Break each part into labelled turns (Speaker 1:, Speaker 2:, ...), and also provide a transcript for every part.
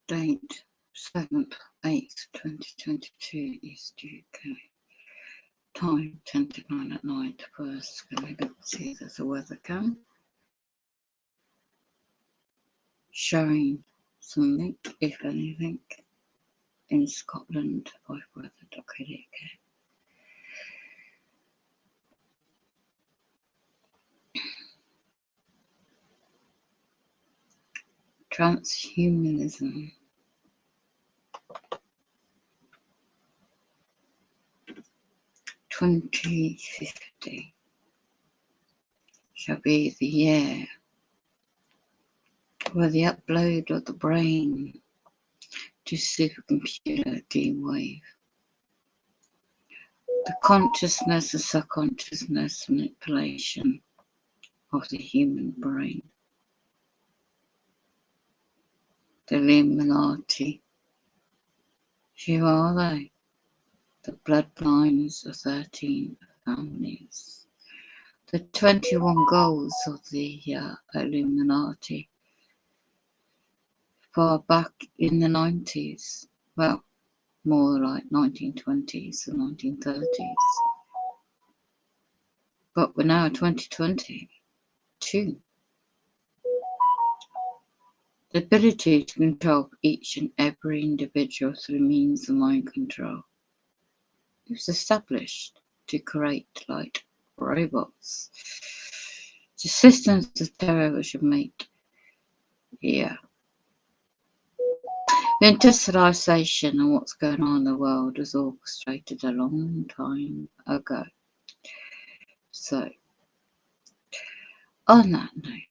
Speaker 1: Date 7th, 8th, 2022, East UK. Time 10 to 9 at night. First, going to see if there's a weather cam showing something, if anything, in Scotland by weather.co.uk. Transhumanism. "2050 shall be the year where the upload of the brain to supercomputer D-Wave, the consciousness and subconsciousness manipulation of the human brain. The Illuminati. Who are they? The bloodlines of 13 families. The 21 goals of the Illuminati far back in the 90s. Well, more like 1920s and 1930s. But we're now 2022. The ability to control each and every individual through means of mind control. It was established to create like robots. The systems of terror which have made, the industrialization and what's going on in the world was orchestrated a long time ago. So, on that note,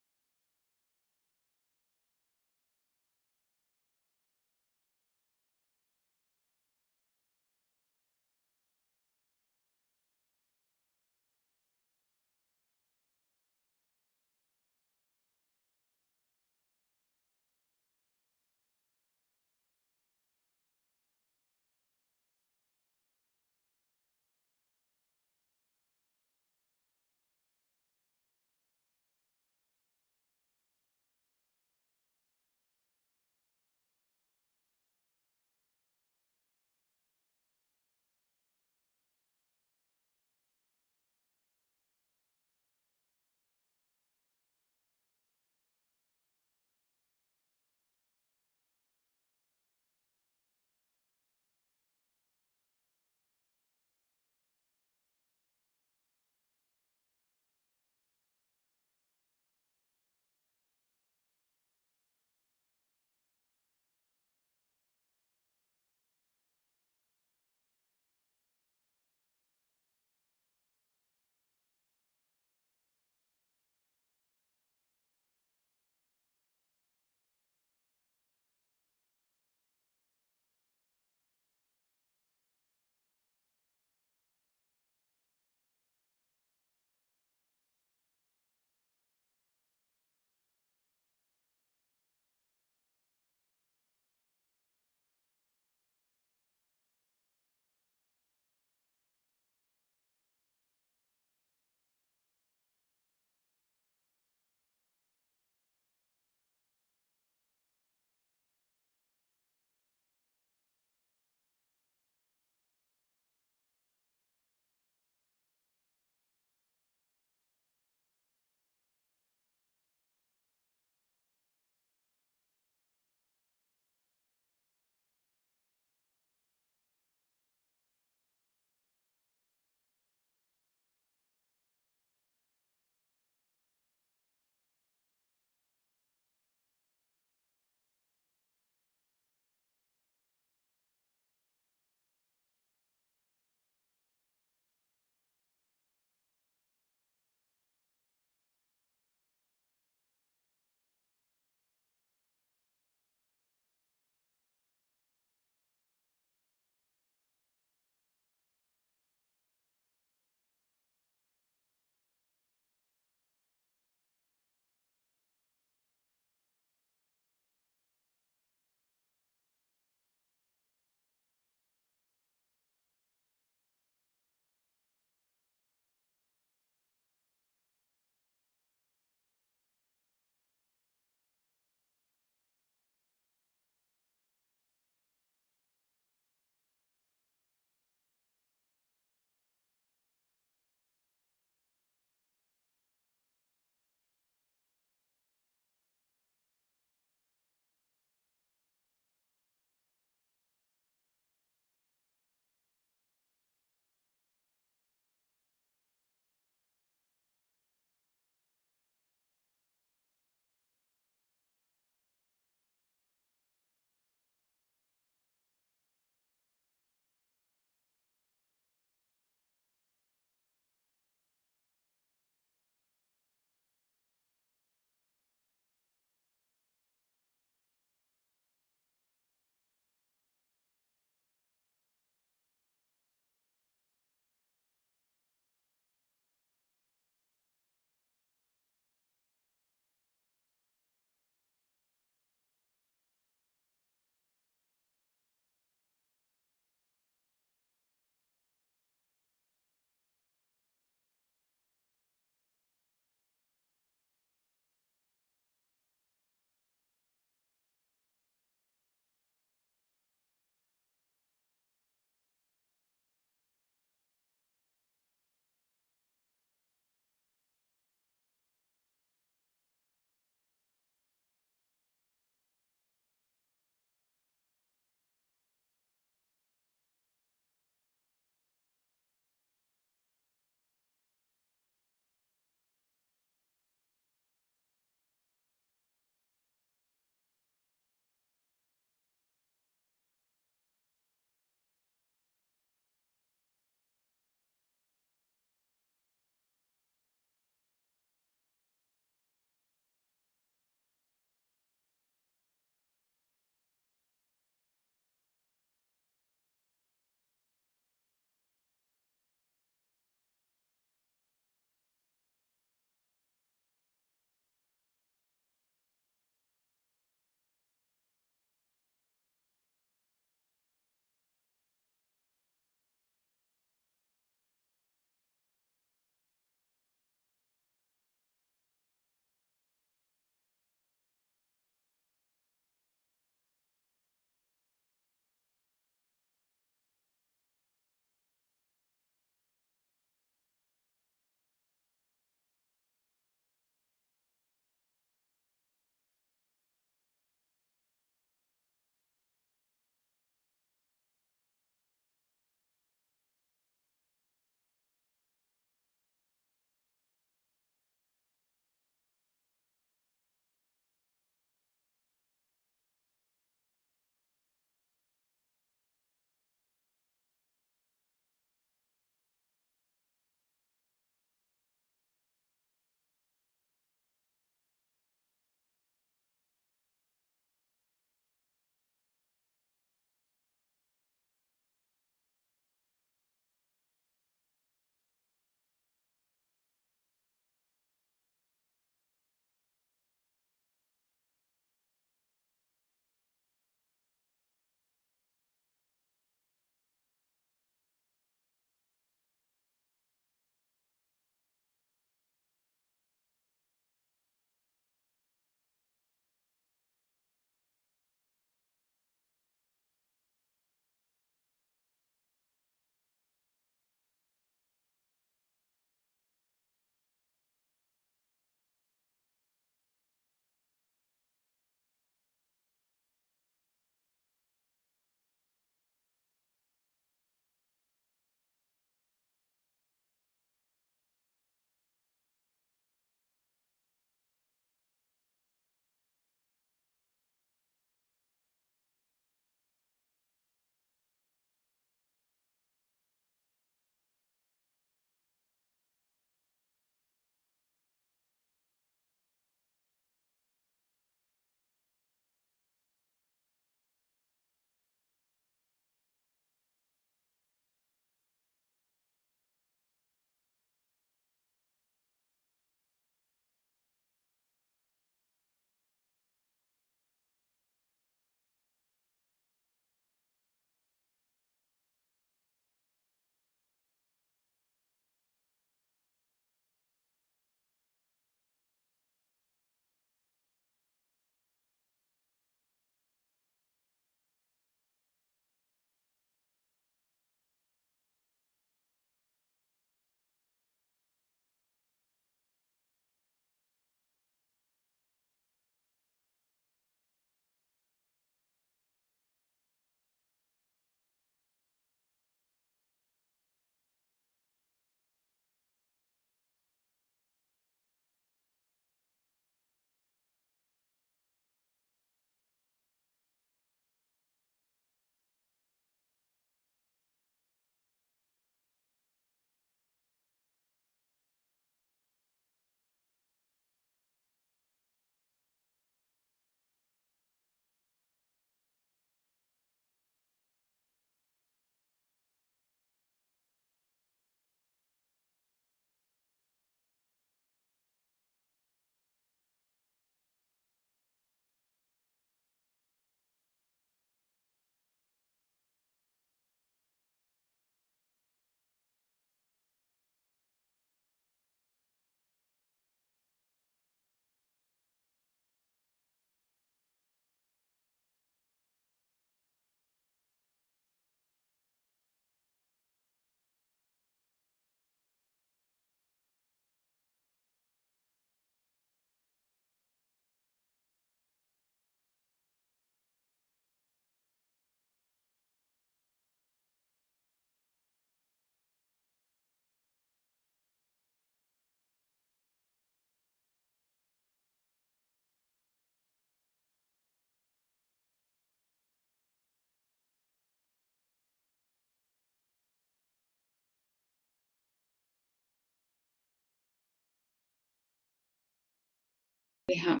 Speaker 1: help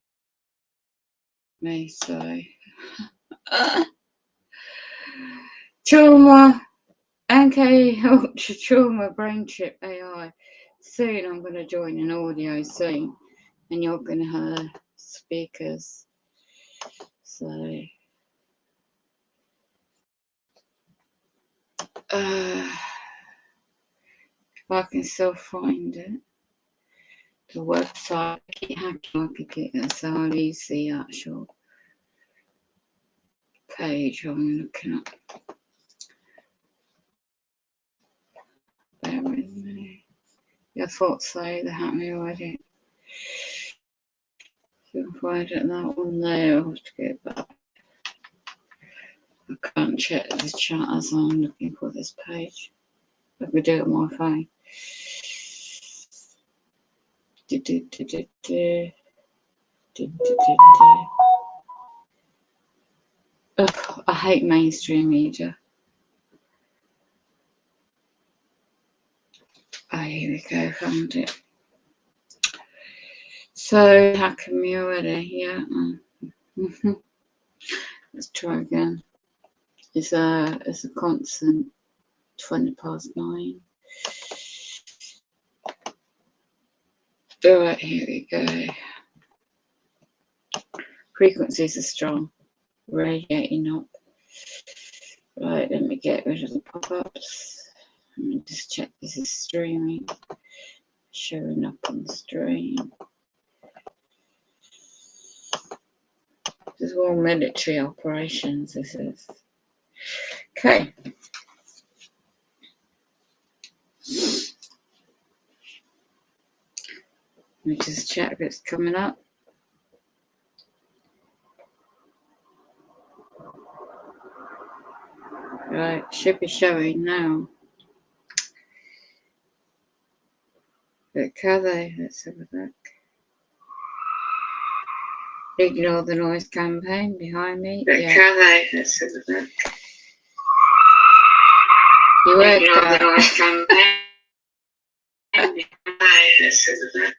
Speaker 1: me, so trauma, NK Ultra Trauma Brain Chip AI. Soon I'm going to join an audio soon, and you're going to hear speakers. So if I can still find it, the website, I keep hacking my computer, so I'll use the actual page I'm looking at. Bear with me. I thought so, they hacked me already. You can find it, that one there. I'll have to get back. I can't check the chat as I'm looking for this page. I could do it on my phone. Ugh, I hate mainstream media. Oh, here we go, found it. So, hacking me already, yeah. Let's try again. It's a constant 9:20. Alright, here we go. Frequencies are strong, radiating up. Right, let me get rid of the pop-ups. Let me just check this is streaming. Showing up on the stream. This is all military operations, this is. Okay. Let me just check if it's coming up. Right, should be showing now. But can they? Let's have a look. Ignore the noise campaign behind me. But yeah. Can they? Let's have a look. You heard that. The noise campaign. Let's have a look.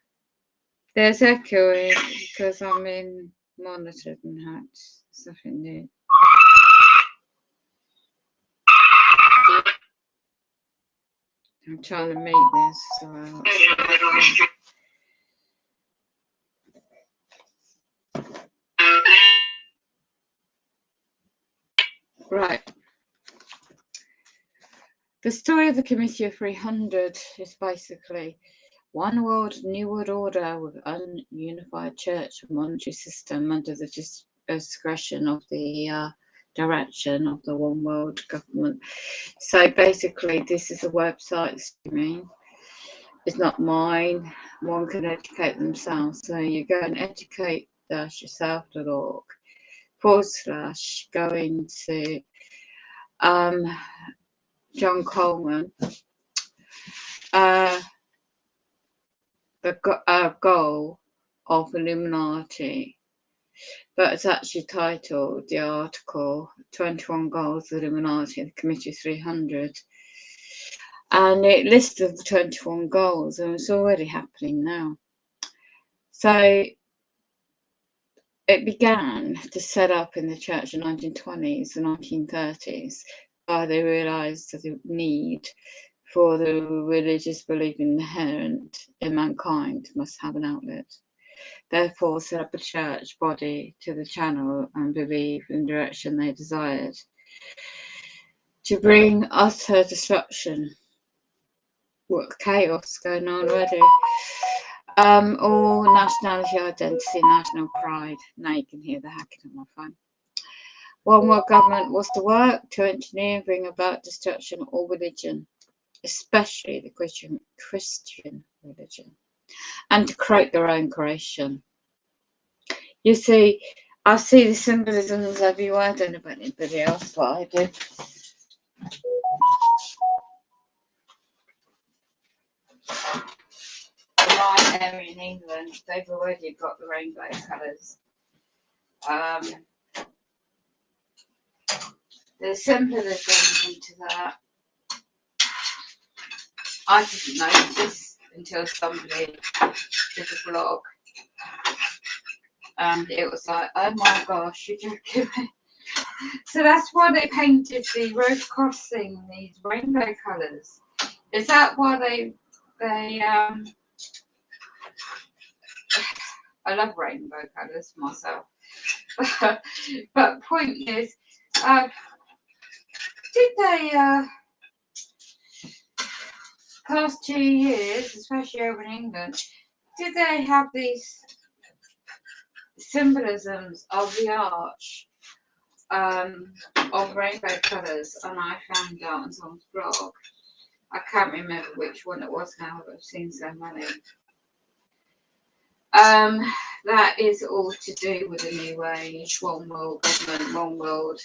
Speaker 1: There's echoing because I'm in monitored and hacked. It's nothing new. I'm trying to make this so right. The story of the Committee of 300 is basically one world, new world order with an unified church and monetary system under the discretion of the direction of the one world government. So basically, this is a website streaming. It's not mine. One can educate themselves. So you go and educate-yourself.org / go into John Coleman. The goal of Illuminati, but it's actually titled, the article, 21 Goals of Illuminati, the Committee 300. And it listed the 21 goals, and it's already happening now. So it began to set up in the church in the 1920s and 1930s, where they realised the need for the religious belief inherent in mankind must have an outlet. Therefore, set up a church body to the channel and believe in the direction they desired, to bring utter disruption. What chaos going on already. All nationality, identity, national pride. Now you can hear the hacking on my phone. One world government was to work to engineer and bring about destruction of all religion, especially the Christian religion, and to create their own creation. You see, I see the symbolisms everywhere. I don't know about anybody else, but I do. In my area in England, they've already got the rainbow colours. There's symbolism into that. I didn't notice until somebody did a blog and it was like, oh my gosh, you're joking me. So that's why they painted the road crossing these rainbow colours. Is that why they I love rainbow colours myself. But point is, did they past 2 years, especially over in England, did they have these symbolisms of the arch of rainbow colours? And I found out on someone's blog. I can't remember which one it was now, but I've seen so many. That is all to do with the new age, one world government, one world.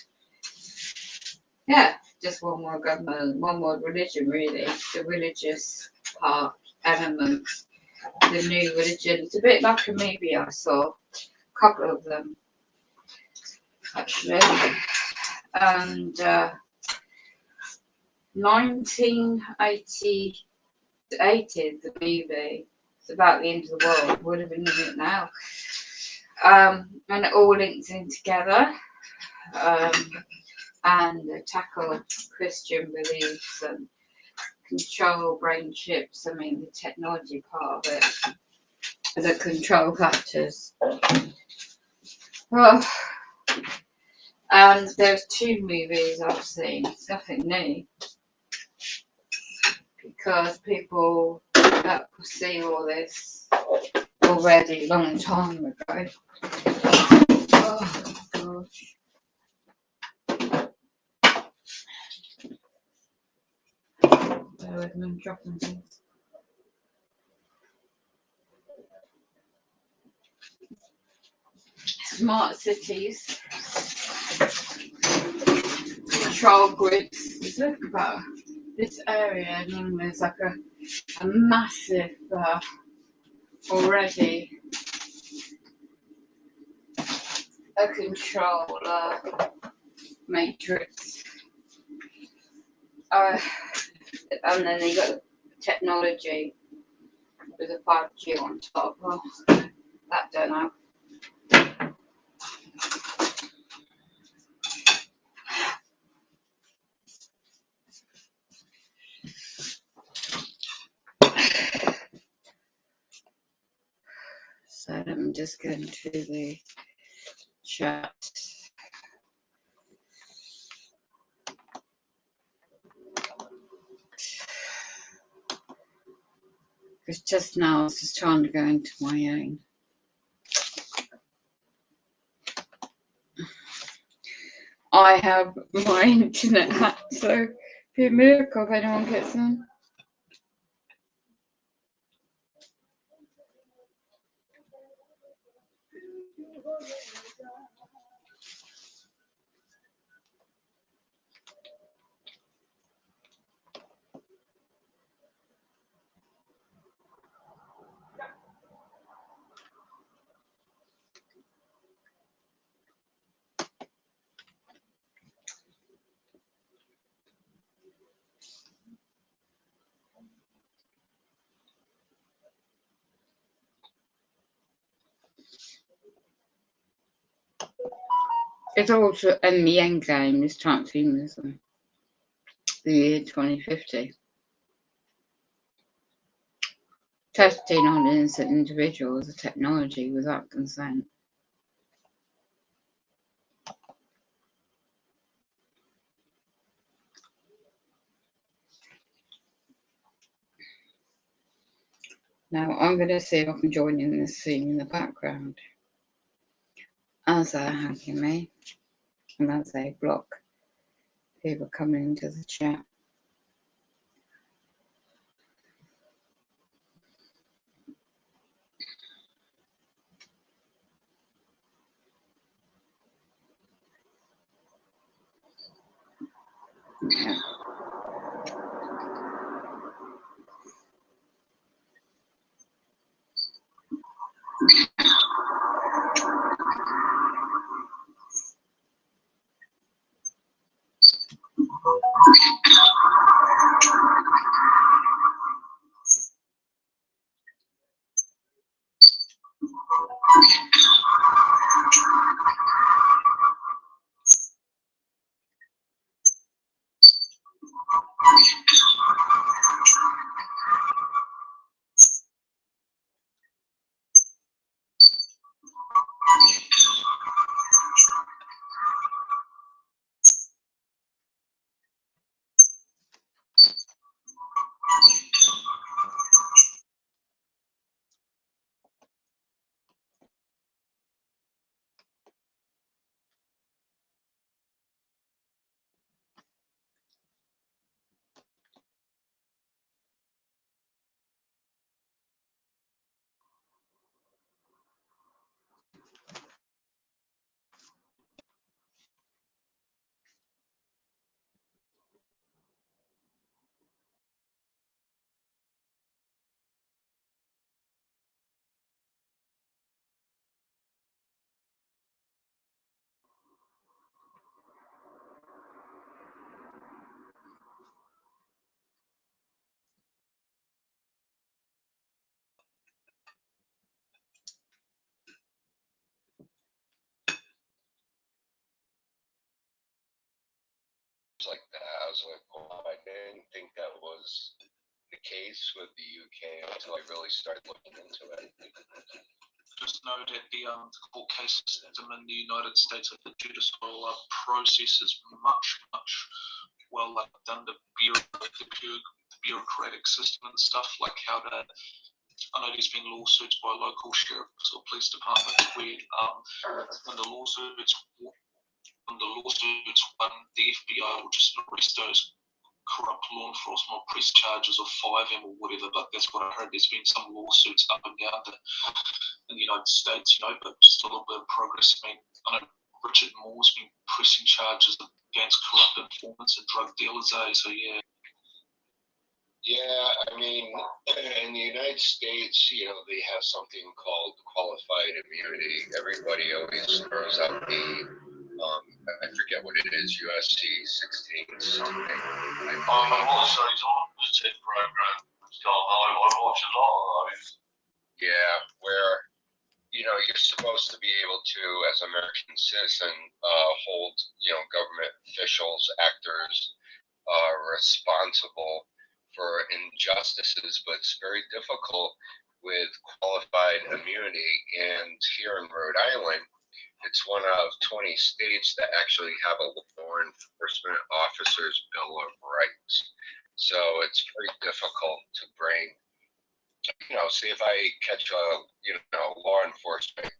Speaker 1: Yeah, just one world government, one world religion, really. The religious part, element, the new religion. It's a bit like a movie I saw, a couple of them, actually. And 1980, the movie, it's about the end of the world, would have been in it now. And it all links in together. And tackle Christian beliefs and control brain chips. I mean, the technology part of it, the control factors. Oh, and there's 2 movies I've seen. It's nothing new because people that see all this already a long time ago. Oh gosh. Bear with me, I'm dropping things. Smart cities, control grids. Look about this area in England is like a massive already a control matrix. And then you got technology with a 5G on top. Well, that don't know. So let me just go into the chat. Because just now I was just trying to go into my own. I have my internet hacked, so it'd be a miracle if anyone gets in. It's also in the end game is transhumanism, the year 2050. Testing on innocent individuals of technology without consent. Now I'm going to see if I can join in this scene in the background as they're hacking me and as they block people coming into the chat. Yeah.
Speaker 2: like that. I was like, well, I didn't think that was the case with the UK until I really started looking into it.
Speaker 3: Just note that the court case system in the United States, the judicial process is much well done. The bureaucratic system and stuff, like how to. I know there's been lawsuits by local sheriffs or police departments where when the lawsuits won, the FBI will just arrest those corrupt law enforcement or press charges or fire them or whatever. But that's what I heard. There's been some lawsuits up and down in the United States, but still a little bit of progress. I mean, I know Richard Moore's been pressing charges against corrupt informants and drug dealers, so yeah.
Speaker 2: Yeah, I mean, in the United States, they have something called qualified immunity. Everybody always throws out the, I forget what it is, USC 16.
Speaker 4: I watch those on program. I watch a lot of those.
Speaker 2: Yeah, where, you're supposed to be able to, as an American citizen, hold, government officials, actors, responsible for injustices, but it's very difficult with qualified immunity. And here in Rhode Island, it's one of 20 states that actually have a law enforcement officer's Bill of Rights. So it's very difficult to bring, say if I catch a, law enforcement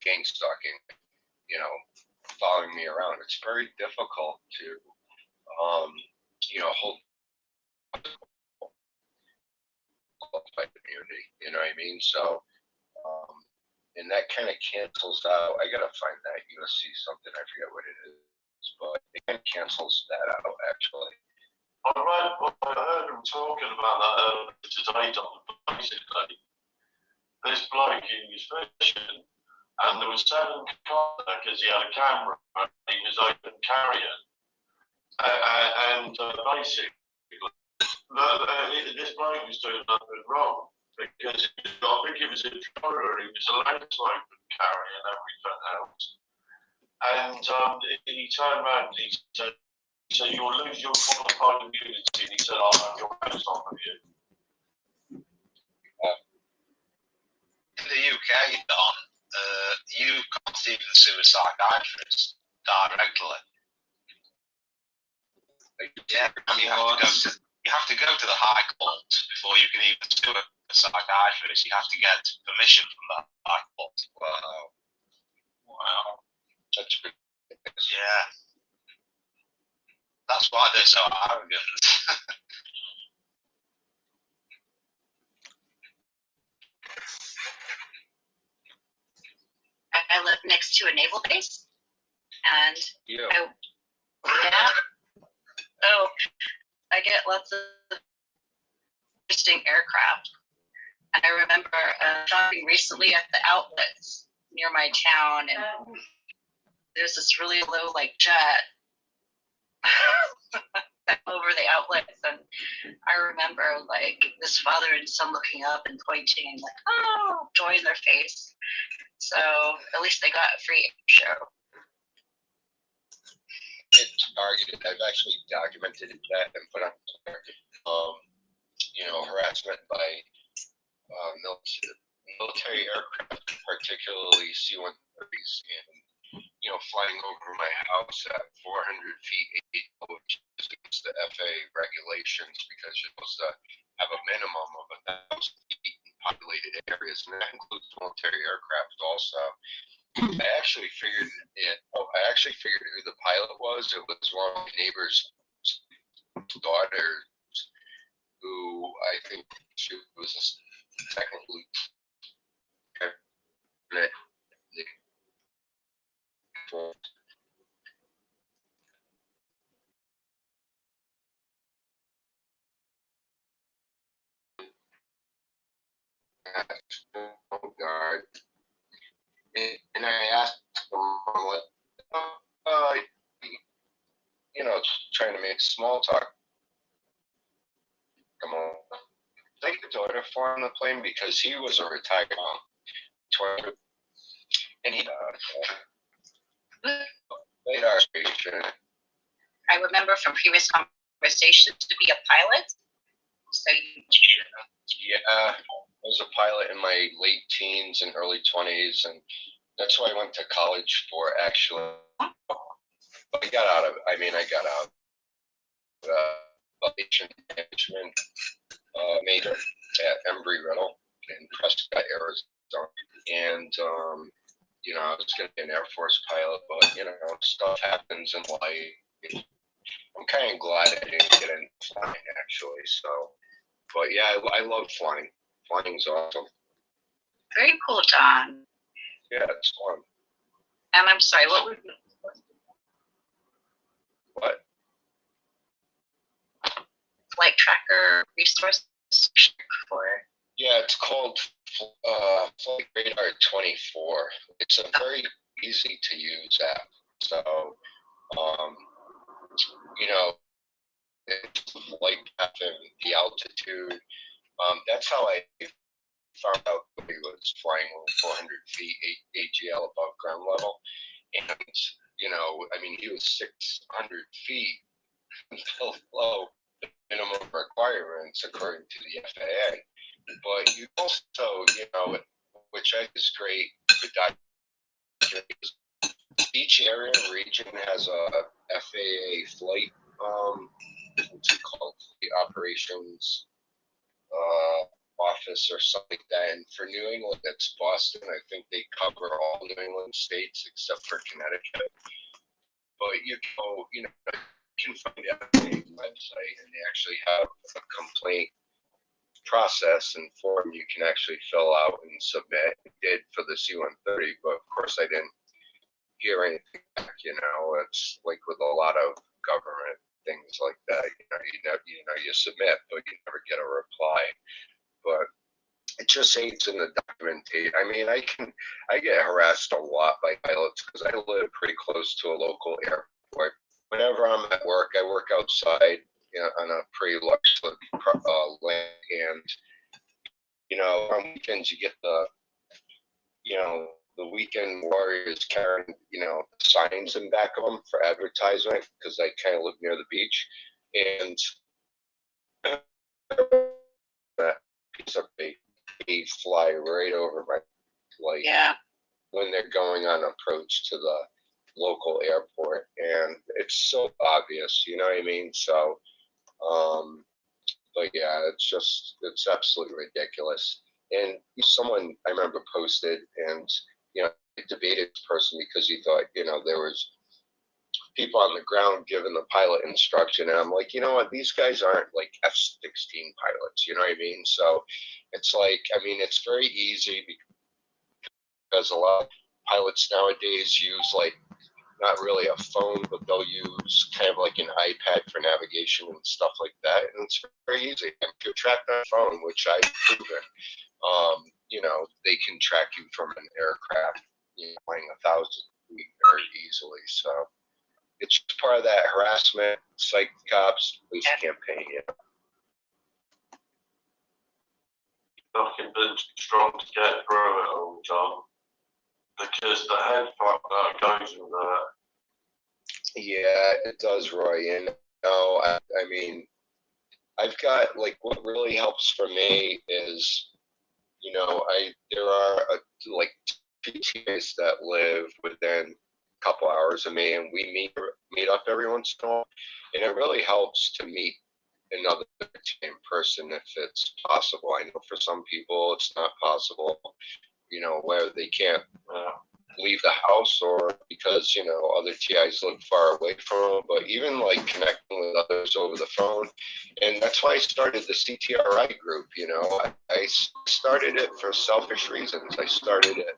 Speaker 2: gang stalking, following me around, it's very difficult to, hold qualified immunity, you know what I mean? So, and that kind of cancels out. I gotta find that USC something. I forget what it is, but it kind of cancels that out actually.
Speaker 4: I heard them talking about that today, Don. Basically, this bloke he was fishing, and there was 7 cars there because he had a camera and he was open carrying, and basically. This bloke was doing nothing wrong because I think he was in Florida and he was allowed to open carry and everything else. And he turned around and he said, "You'll lose your qualified immunity." And he said, "I'll have your hands on with you."
Speaker 5: In the UK, Don, you can't even sue a psychiatrist directly. You have to go to the High Court before you can even sue a psychiatrist. You have to get permission from the High Court.
Speaker 2: Wow. That's ridiculous.
Speaker 5: Yeah. That's why they're so arrogant.
Speaker 6: I live next to a naval base, and I get lots of interesting aircraft. And I remember shopping recently at the outlets near my town, and there's this really low jet over the outlets, and I remember this father and son looking up and pointing and oh, joy in their face. So at least they got a free show.
Speaker 2: It's targeted. I've actually documented that and put on there, harassment by military aircraft, particularly C-130s, and flying over my house at 400 feet, which is against the FAA regulations because you're supposed to have a minimum of 1,000 feet in populated areas, and that includes military aircraft also. I actually figured who the pilot was. It was one of my neighbor's daughters, who I think she was a second lieutenant. Guard. And I asked him, trying to make small talk. Come on, take the daughter for on the plane because he was a retired mom. And he radar station.
Speaker 6: I remember remember from previous conversations, to be a pilot. So
Speaker 2: yeah, I was a pilot in my late teens and early 20s, and that's what I went to college for, actually. But I got out of. I mean, I got out. Aviation management major at Embry-Riddle in Prescott, Arizona, and you know, I was going to be an Air Force pilot, but you know, stuff happens in life. I'm kind of glad I didn't get into flying, actually. So, but yeah, I love flying. Flying's awesome.
Speaker 6: very cool, John.
Speaker 2: Yeah, it's fun.
Speaker 6: And I'm sorry, what would
Speaker 2: What?
Speaker 6: flight tracker resource for?
Speaker 2: Yeah, it's called Flight Radar 24. It's a very easy to use app. So, you know, it's flight path and the altitude. That's how I found out that he was flying over 400 feet AGL above ground level. And, you know, I mean, he was 600 feet below the minimum requirements according to the FAA. But you also, you know, which I think is great for documents. Each area and region has a FAA flight, what's it called, the operations office or something like that. And for New England, that's Boston. I think they cover all New England states except for Connecticut. But you go, you know, you can find it on the website, and they actually have a complaint process and form you can actually fill out and submit. I did for the C-130, but of course I didn't hear anything back. You know, it's like with a lot of government things like that. You submit, but you never get a reply. But it just aids in the documentation. I mean, I get harassed a lot by pilots because I live pretty close to a local airport. Whenever I'm at work, I work outside, you know, on a pretty large land, and you know, on weekends you get the, you know, the weekend warriors carrying, you know, signs in back of them for advertisement because I kind of live near the beach, and that piece of bait, they fly right over my, like,
Speaker 6: Yeah.
Speaker 2: when they're going on approach to the local airport, and it's so obvious, you know what I mean? So, but yeah, it's absolutely ridiculous. And someone I remember posted, and you know, I debated this person because he thought, you know, there was people on the ground giving the pilot instruction, and I'm like, you know what, these guys aren't like F-16 pilots, you know what I mean? So it's like, I mean, it's very easy because a lot of pilots nowadays use like not really a phone, but they'll use kind of like an iPad for navigation and stuff like that, and it's very easy. And if you track on a phone, which I've proven, you know, they can track you from an aircraft, you know, flying 1,000 feet very easily. So it's just part of that harassment, psych cops, police campaign. You know?
Speaker 4: Fucking been strong to get through it all, John. Because the head fuck that goes with that.
Speaker 2: Yeah, it does, Roy. And no, I mean, I've got like what really helps for me is, you know, there are like two teammates that live within a couple hours of me, and we meet up every once in a while, and it really helps to meet another team person if it's possible. I know for some people it's not possible, you know, where they can't leave the house, or because, you know, other TIs live far away from them, but even like connecting with others over the phone. And that's why I started the CTRI group. You know, I started it for selfish reasons. I started it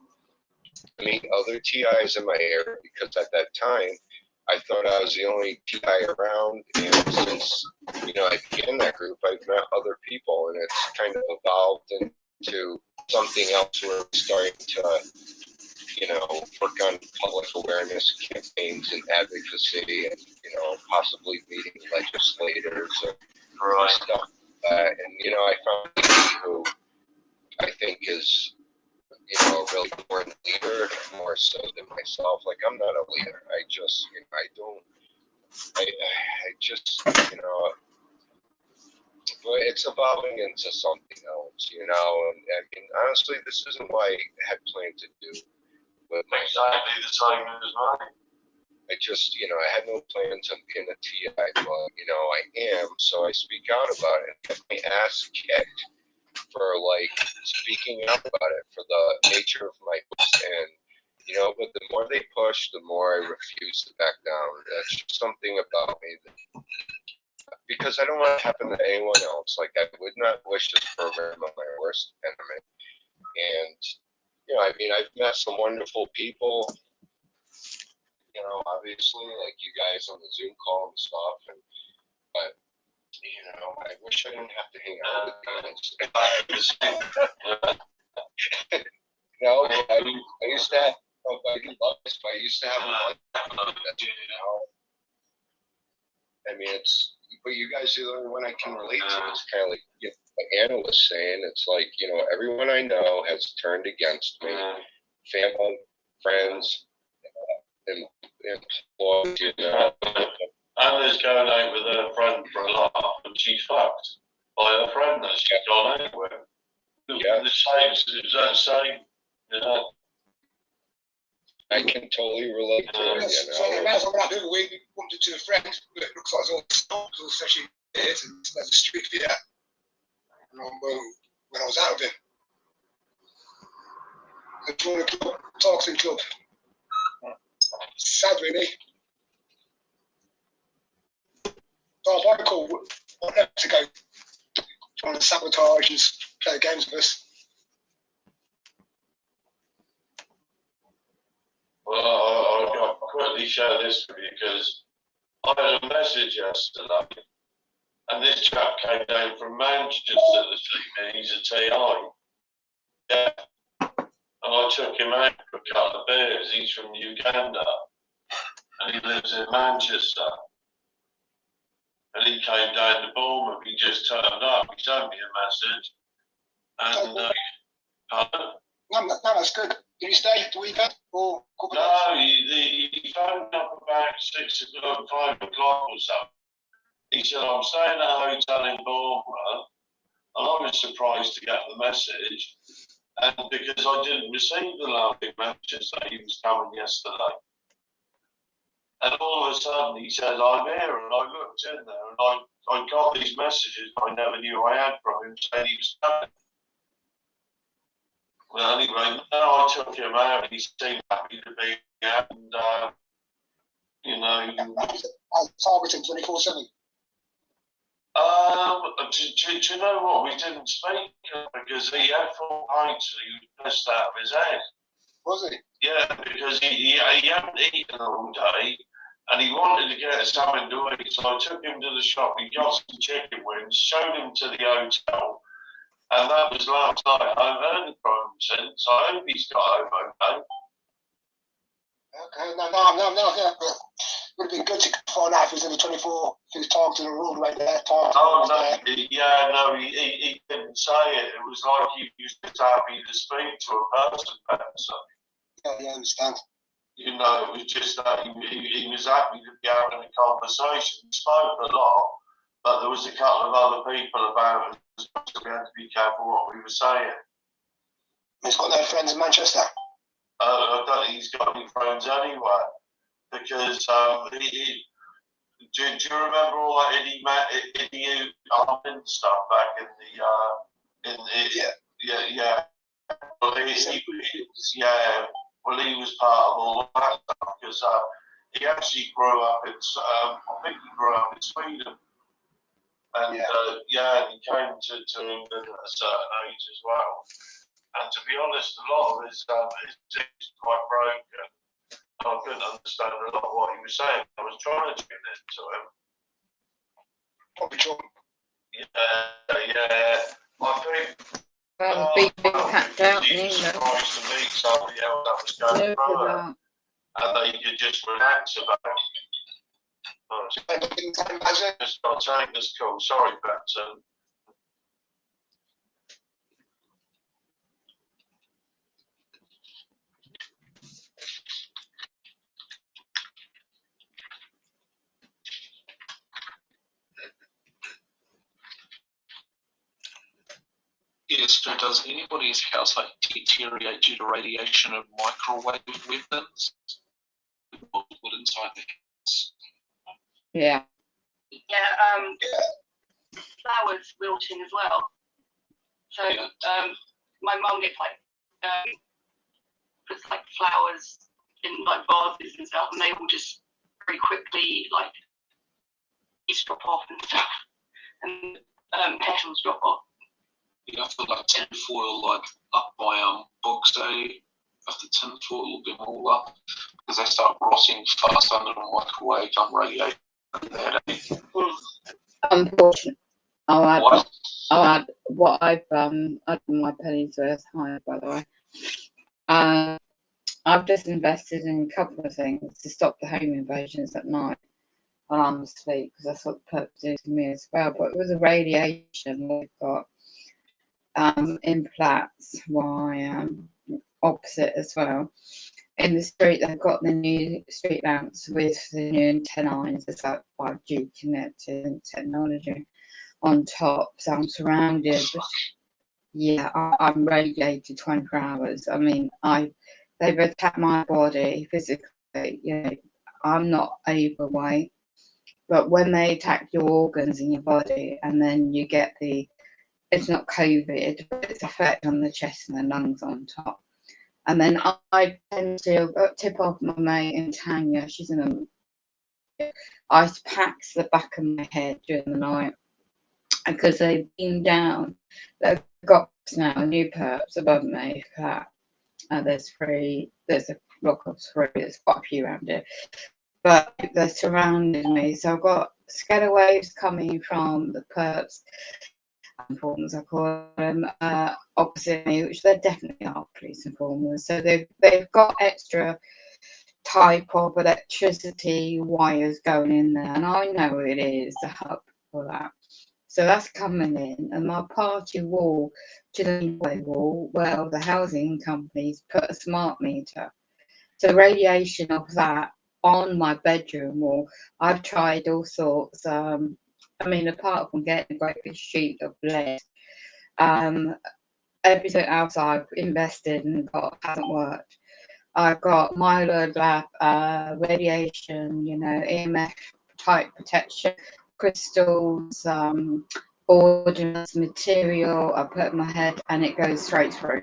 Speaker 2: to meet other TIs in my area because at that time I thought I was the only TI around, and since, you know, I began that group, I've met other people, and it's kind of evolved into something else where we're starting to, you know, work on public awareness campaigns and advocacy, and, you know, possibly meeting legislators and stuff like that. And, you know, I found somebody who I think is, you know, a really important leader, more so than myself. Like, I'm not a leader. I just, you know, I don't I just, but it's evolving into something else, and I mean, honestly, this isn't what I had planned to do with my
Speaker 4: Exactly the same as mine.
Speaker 2: I just, I had no plans on being a TI, but, I am, so I speak out about it. I get my ass kicked for, speaking out about it, for the nature of my books, and, but the more they push, the more I refuse to back down. That's just something about me that, because I don't want it to happen to anyone else. Like, I would not wish this program on my worst enemy. And, I mean, I've met some wonderful people, obviously, like you guys on the Zoom call and stuff, but, I wish I didn't have to hang out with you. I used to have, I do love this, but I used to have a I mean, but you guys are the only one I can relate to. It's kind of like what Anna was saying. It's like, everyone I know has turned against me. Family, friends, employees,
Speaker 4: Anna's going out with her friend for a laugh, and she's fucked by her friend that she's gone out with.
Speaker 2: Yeah.
Speaker 4: The same,
Speaker 2: I can totally relate to it.
Speaker 7: So that's what I do. We bumped into a friend, but it looks like it's all stopped, especially here, and there's a street here. When I was out of it. The Joining Club, Talking Club. Sad, really. Diabolical, wanting to go, trying to sabotage and play games with us.
Speaker 4: Well, I'll quickly share this with you because I had a message yesterday, and this chap came down from Manchester to see me. He's a TI. Yeah. And I took him out for a couple of beers. He's from Uganda, and he lives in Manchester. And he came down to Bournemouth. He just turned up. He sent me a message. And
Speaker 7: No, that's good. Did you stay the weekend or couple
Speaker 4: no,
Speaker 7: of days?
Speaker 4: he phoned up about 6 o'clock, 5 o'clock or so. He said, I'm staying at a hotel in Bournemouth. And I was surprised to get the message. And because I didn't receive the lovely message that he was coming yesterday. And all of a sudden he said, I'm here. And I looked in there and I got these messages I never knew I had from him saying he was coming. Well, anyway, now I took him out. He seemed happy to be out. And,
Speaker 7: I targeted 24/7.
Speaker 4: Do you know what? We didn't speak because he had 4 pints and he was pissed out of his head.
Speaker 7: Was he?
Speaker 4: Yeah, because he hadn't eaten all day and he wanted to get something to eat. So I took him to the shop. He got some chicken wings, showed him to the hotel, and that was last night. I haven't heard from him since. I hope he's got home okay.
Speaker 7: Okay, no. Yeah. Would have been good to find out if he was in the 24, if he was targeting the road right there.
Speaker 4: Oh, no, no, he didn't say it. It was like he was just happy to speak to a person. So,
Speaker 7: yeah, I understand.
Speaker 4: It was just that he was happy to be having a conversation. He spoke a lot, but there was a couple of other people about it, so we had to be careful what we were saying.
Speaker 7: He's got no friends in Manchester.
Speaker 4: I don't think he's got any friends anywhere. Because do you remember all that idiot Armin stuff back in the yeah. Well, he was part of all that stuff because he actually grew up in I think he grew up in Sweden, and he came to England at a certain age as well. And to be honest, a lot of his teeth is quite broken. I couldn't understand a lot of what he was saying. I was trying to tune into him.
Speaker 7: Probably John.
Speaker 4: Yeah. I think.
Speaker 1: Being packed out in
Speaker 4: He was
Speaker 1: England.
Speaker 4: surprised to meet somebody else that was going
Speaker 1: Look
Speaker 4: through
Speaker 1: at
Speaker 4: it.
Speaker 1: that.
Speaker 4: And they could just relax about it. Just got to take this call. Sorry, Benson.
Speaker 3: Yes, so does anybody's house like deteriorate due to radiation of microwave weapons? What inside the house?
Speaker 1: Yeah.
Speaker 6: Flowers wilting as well. So my mum gets like puts like flowers in like vases and stuff, and they will just very quickly like drop off and stuff, and petals drop off.
Speaker 3: You have to like tinfoil like up by books, have to tinfoil them all up because they start rotting fast under the microwave, radiation.
Speaker 1: Unfortunately, I'll add what I've done my pennies worth higher, by the way. I've just invested in a couple of things to stop the home invasions at night when I'm asleep, because that's what the perp did to me as well. But it was a radiation we've got in flats, opposite as well. In the street, they've got the new street lamps with the new antennas. It's like 5G connected technology on top. So I'm surrounded. Yeah, I'm radiated 24 hours. I mean, they've attacked my body physically. You know, I'm not overweight, but when they attack your organs in your body, and then you get it's not COVID, but it's effect on the chest and the lungs on top. And then I tend to tip off my mate in Tanya. She's in ice packs the back of my head during the night because they've been down. They've got now new perps above me. There's three. There's a block of three. There's quite a few around here, but they're surrounding me. So I've got scatter waves coming from the perps, informers, I call them, opposite me, which they definitely are police informers. So they've got extra type of electricity wires going in there, and I know it is the hub for that. So that's coming in, and my party wall to the midway wall, well, the housing companies put a smart meter. So radiation of that on my bedroom wall, I've tried all sorts. I mean, apart from getting a great big sheet of lead, everything else I've invested and got hasn't worked. I've got myeloid lab, radiation, EMF type protection, crystals, ordnance material. I put in my head and it goes straight through.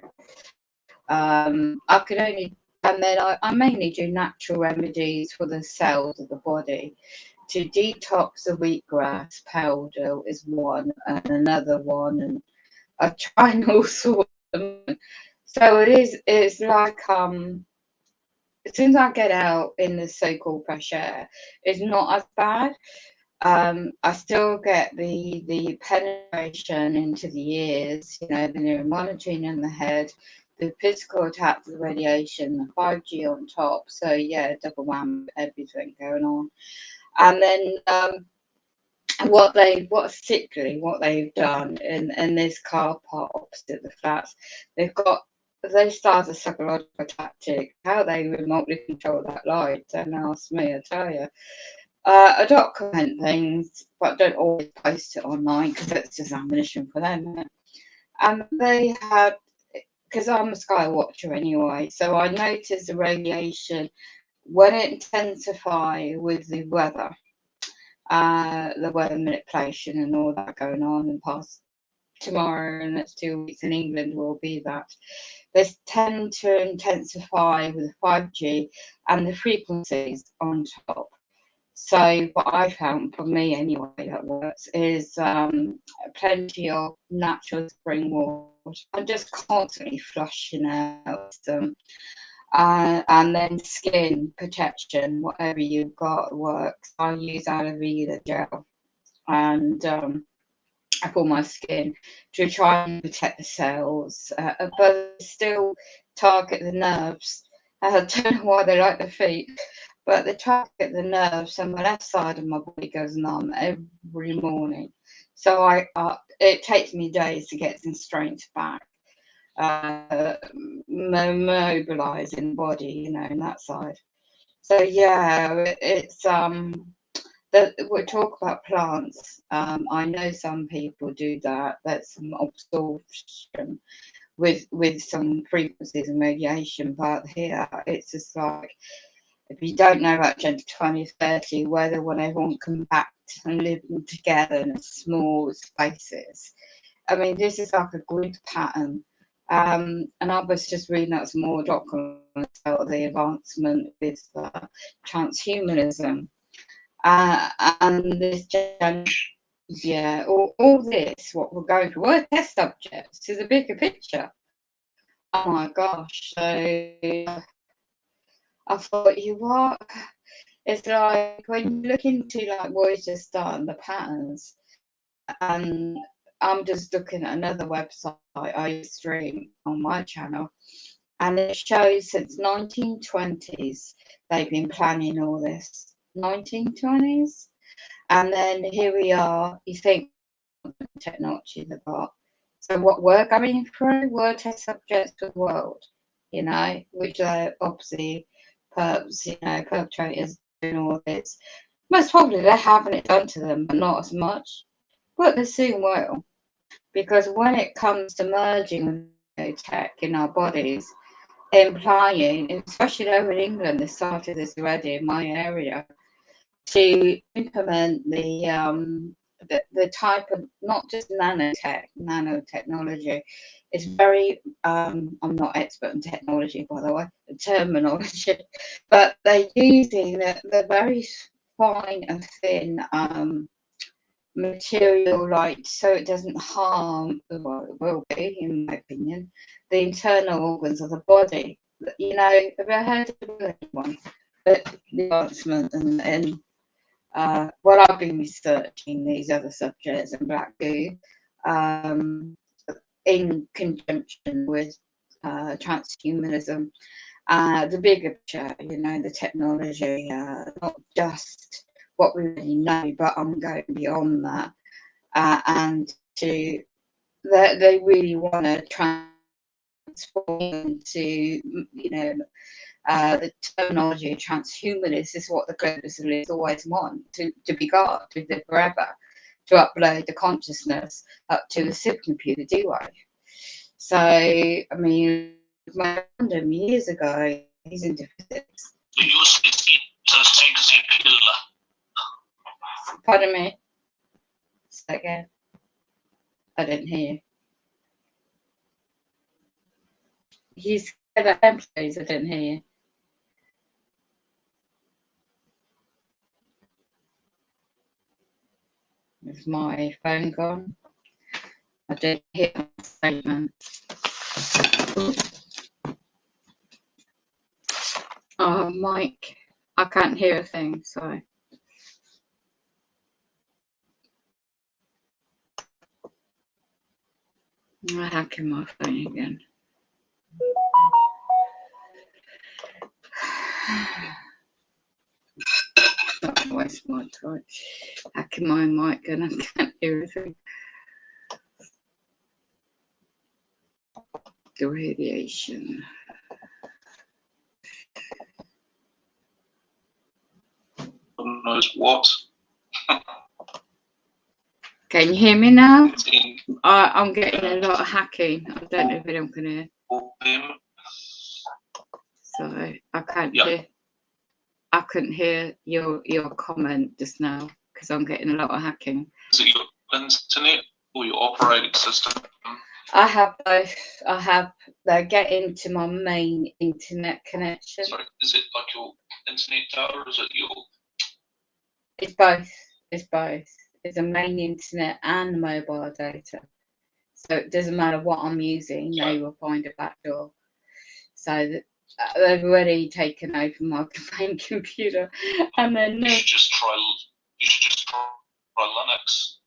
Speaker 1: I can only, and then I mainly do natural remedies for the cells of the body. To detox the wheatgrass powder is one, and another one, and I try all sorts of them. So it's like as soon as I get out in the so-called fresh air, it's not as bad. I still get the penetration into the ears, the neuromonitoring in the head, the physical attack to the radiation, the 5G on top. So yeah, double whammy, everything going on. And then what they've done in this car park opposite the flats, they start a psychological tactic. How they remotely control that light, don't ask me, I tell you. I document things, but don't always post it online because it's just ammunition for them. Isn't it? And they had, because I'm a sky watcher anyway, so I noticed the radiation when it intensifies with the weather manipulation and all that going on, and past tomorrow and next 2 weeks in England will be that. They tend to intensify with the 5G and the frequencies on top. So what I found, for me anyway, that works is plenty of natural spring water. I'm just constantly flushing out them. And then skin protection, whatever you've got works. I use aloe vera gel and for my skin to try and protect the cells, but still target the nerves. I don't know why they like the feet, but they target the nerves, and the left side of my body goes numb every morning. So it takes me days to get some strength back. Mobilizing the body, in that side. So yeah, it's we talk about plants. I know some people do that. That's some absorption with some frequencies and radiation, but here it's just like, if you don't know about Agenda 2030, where they want everyone compact and living together in small spaces. I mean, this is like a grid pattern. And I was just reading out some more documents about the advancement with transhumanism. And this, yeah, all this, what we're going through, we're test subjects to the bigger picture. Oh my gosh. So I thought, you what? It's like when you look into like what he's just done, the patterns, and I'm just looking at another website I stream on my channel, and it shows since 1920s they've been planning all this. 1920s, and then here we are. You think technology they've got. So what we're going through, we're test subjects for the world, you know, which are obviously perpetrators doing all this. Most probably they're having it done to them, but not as much. But they soon will. Because when it comes to merging with tech in our bodies, implying, especially over in England, they started this already in my area, to implement the type of, not just nanotechnology. It's very I'm not expert in technology, by the way, the terminology, but they're using the very fine and thin material, like, so it doesn't harm, well, it will be, in my opinion, the internal organs of the body. You know, have you heard of anyone? The advancement and well, I've been researching these other subjects in black goo in conjunction with transhumanism, the bigger picture, you know, the technology, not just what we already know, but I'm going beyond that, and they really want to transform into, you know, the terminology of transhumanist is what the globalists always want, to be God, to live forever, to upload the consciousness up to the supercomputer D-Wave. So, I mean, my random years ago, he's into physics. Pardon me? Say again. I didn't hear you. You said that again, please. I didn't hear you. Is my phone gone? I didn't hear that statement. Oh, Mike, I can't hear a thing, sorry. I'm hacking my phone again. Don't waste my time hacking my mic and I can't hear a thing. The radiation.
Speaker 3: God knows what.
Speaker 1: Can you hear me now? I'm getting a lot of hacking. I don't know if anyone can hear. So I can't hear. I couldn't hear your comment just now because I'm getting a lot of hacking.
Speaker 3: Is it your internet or your operating system?
Speaker 1: I have both. They're getting to my main internet connection.
Speaker 3: Sorry, is it like your internet data or is it your?
Speaker 1: It's both. It's both. It's a main internet and mobile data. So it doesn't matter what I'm using, they will find a backdoor. So they've already taken over my main computer, and then
Speaker 3: You should just try Linux.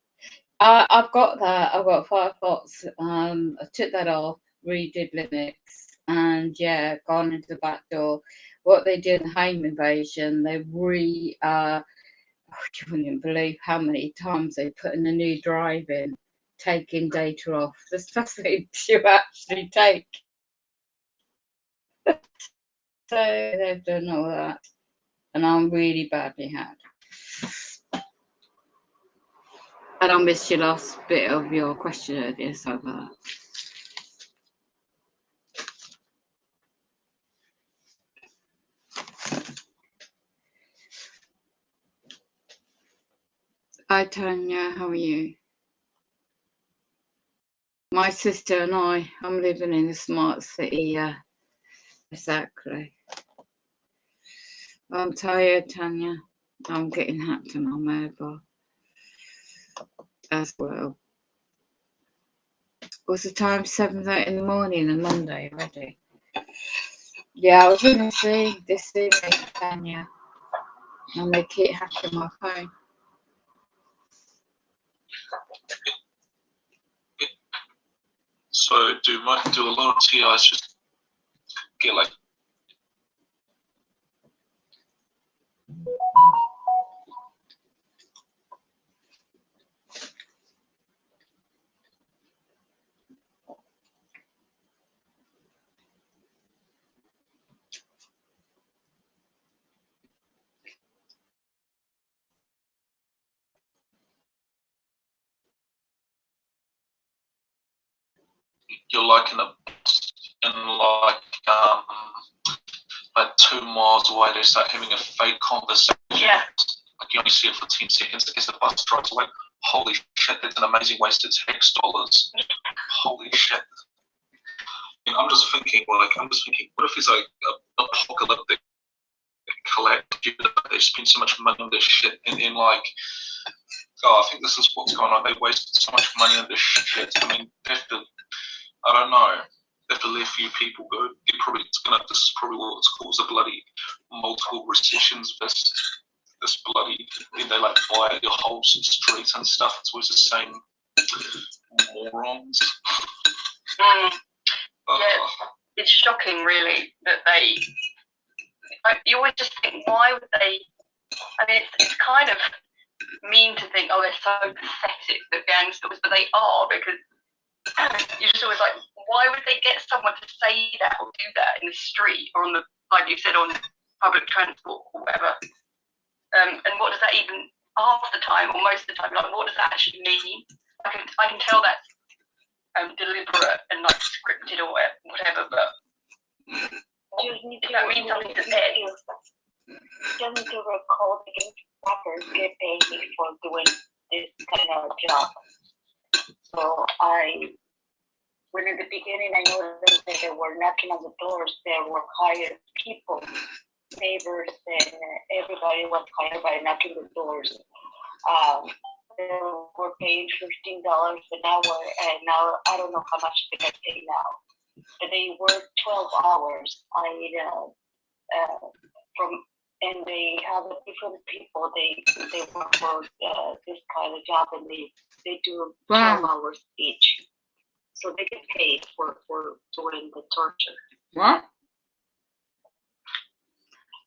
Speaker 1: I've got that. I've got Firefox. I took that off, redid Linux, and yeah, gone into the back door. What they did in Home Invasion, they you wouldn't believe how many times they put in a new drive in, taking data off. The stuff they do actually take. So they've done all that, and I'm really badly hacked. I missed your last bit of your question earlier, sorry about that. Hi Tanya, how are you? My sister and I'm living in a smart city, yeah. Exactly. I'm tired, Tanya. I'm getting hacked on my mobile as well. What's the time? 7:30 in the morning on Monday already. Yeah, I was going to say this evening, Tanya, and they keep hacking my phone.
Speaker 3: So do a lot of TIs just get like you're like in a like 2 miles away, they start having a fake conversation.
Speaker 6: Yeah.
Speaker 3: Like you only see it for 10 seconds as the bus drives away. Holy shit, that's an amazing waste of tax dollars. Holy shit. And I'm just thinking, what if it's like a apocalyptic collapse? They spend so much money on this shit, and then like, I think this is what's going on. They wasted so much money on this shit. I mean, they have to, I don't know, they have to let a few people go. This is probably what's caused the bloody multiple recessions. This bloody, they like buy your whole streets and stuff. It's always the same morons.
Speaker 6: Yeah, it's shocking, really, that you always just think, why would they? I mean, it's kind of mean to think, oh, they're so pathetic, the gangsters, but they are, because you're just always like, why would they get someone to say that or do that in the street or on the, like you said, on public transport or whatever? And what does that even, half the time or most of the time, like, what does that actually mean? I can tell that's deliberate and like scripted or whatever, but
Speaker 8: You need
Speaker 6: that means something to them.
Speaker 8: You need to recall that rappers get paid for doing this kind of job. So when in the beginning I noticed that they were knocking on the doors, there were hired people, neighbors, and everybody was hired by knocking the doors. They were paying $15 an hour, and now I don't know how much they get paid now. But they work 12 hours. And they have different people. They work for this kind of job, and they do 12 hours each. So they get paid for doing the torture.
Speaker 1: What?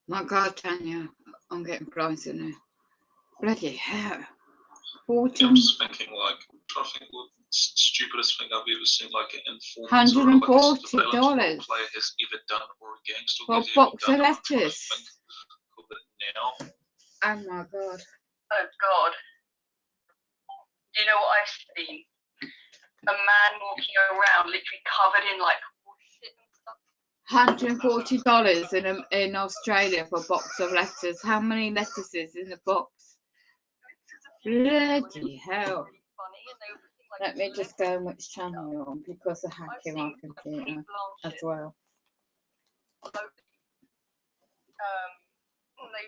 Speaker 1: My God, Tanya, I'm getting closer now. Bloody hell. 14.
Speaker 3: I'm just thinking, like, I'm trying to think what stupidest thing I've ever seen, like an informant or like a surveillance player has ever done, or a gangster has
Speaker 1: for a box
Speaker 3: ever
Speaker 1: of
Speaker 3: done.
Speaker 1: letters.
Speaker 3: Now.
Speaker 1: Oh my God.
Speaker 6: Oh God. Do you know what I've seen? A man walking around literally covered in like
Speaker 1: $140 in Australia for a box of letters. How many letters is in the box? Bloody hell. Let me just go on which channel you're on, because of hacking my computer as well.
Speaker 6: They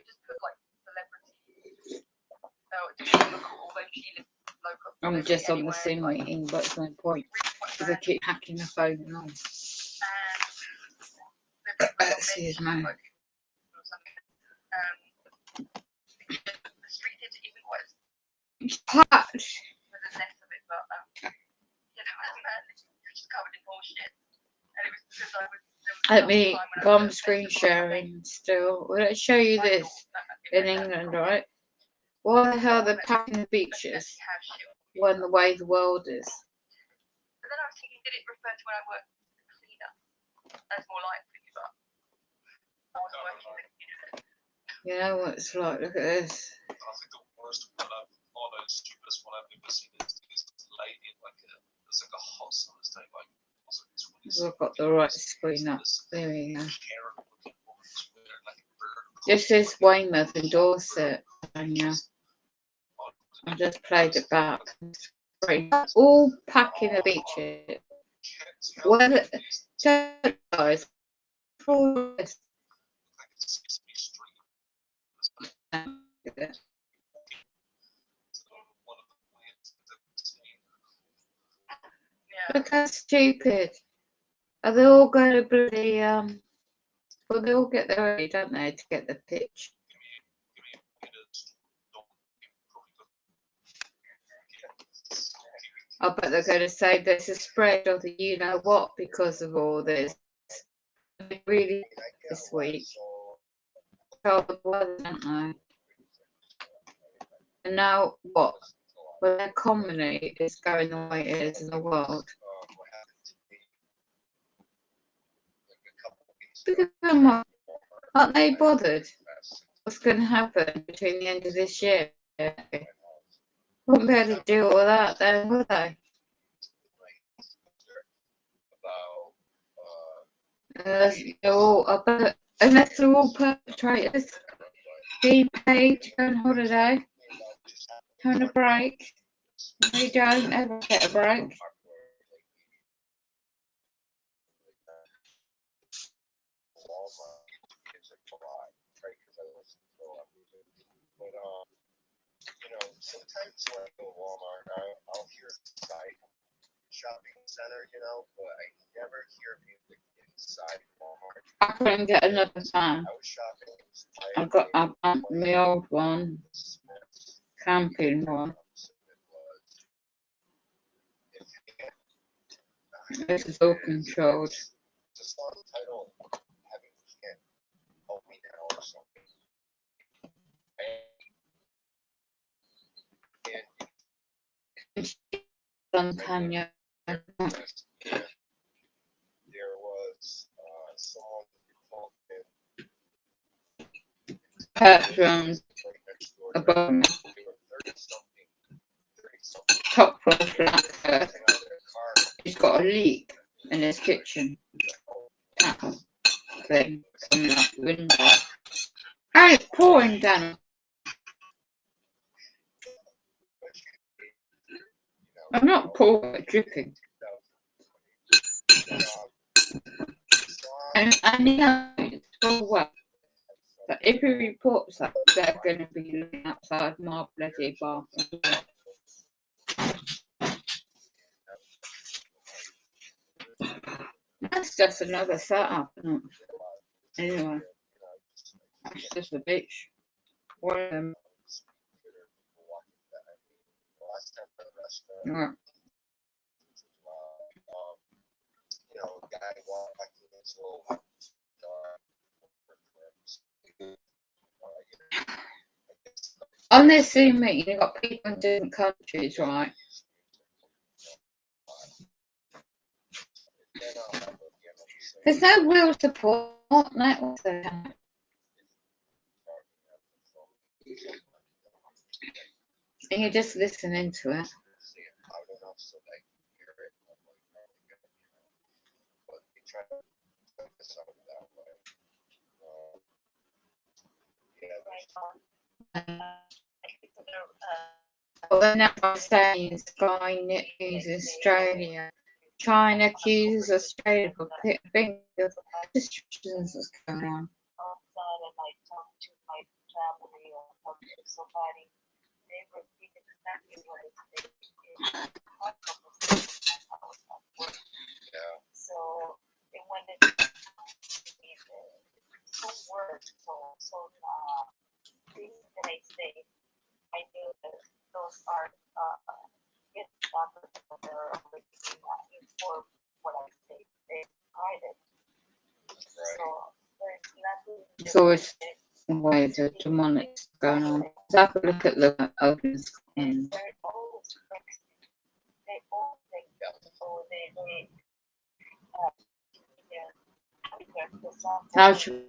Speaker 6: just put like celebrity.
Speaker 1: I'm just on the Zoom meeting, but it's no point because I keep hacking the phone and all. Excuse me. Touch. Let me go on screen sharing still. Will it show you this in England, right? Why the hell are they packing the beaches when the way the world is?
Speaker 6: But then I was thinking, did it refer to when I worked as a cleaner? That's more likely, but I was working.
Speaker 1: You know what it's like, look at this.
Speaker 3: I think the worst one, or the stupidest one I've ever seen
Speaker 1: I've got the right screen up. There we go. This is Weymouth and Dorset, Tanya. I just played it back. All packing the beaches. Well, guys, look how stupid. Are they all going to bloody well, they all get there early, don't they, to get the pitch? I bet they're going to say there's a spread of the you know what because of all this. Really, this week. Don't they? And now what? Well, their economy is going the way it is in the world. Come on, aren't they bothered? What's going to happen between the end of this year? Won't be able to do all that then, will they? Unless they're all perpetrators being paid to go on holiday, having a break. They don't ever get a break.
Speaker 2: Sometimes when I go to Walmart, I'll hear inside shopping center, but I never hear music inside Walmart.
Speaker 1: I couldn't get another fan. I got my old one, camping one. This is all controlled.
Speaker 2: It's a song title, Having Can't Help Me Now or something.
Speaker 1: Tanya.
Speaker 2: There was someone who called in.
Speaker 1: Patron above me. Top floor flat. He's got a leak in his kitchen. Tap thing coming out the window. And it's pouring down. I'm not pouring, dripping. And I know it's all well. But if he reports that, they're going to be looking outside my bloody bathroom. That's just another setup, isn't it? Anyway, that's just the beach. One of them. Yeah. On this Zoom meeting, you've got people in different countries, right? There's no real support network there. And you're just listening to it. Well, they're now saying Sky News Australia. China accuses Australia of being the restrictions that's going on.
Speaker 8: Outside and I talked to my family or talked to somebody, they repeat exactly what I said. So and when it some words, so things that I say, I knew that those are it's not that they're already informed what I say. They hide it. So there's nothing.
Speaker 1: It's always ways of demonic going on. Have a look at the open screen.
Speaker 8: They all think so they
Speaker 1: How should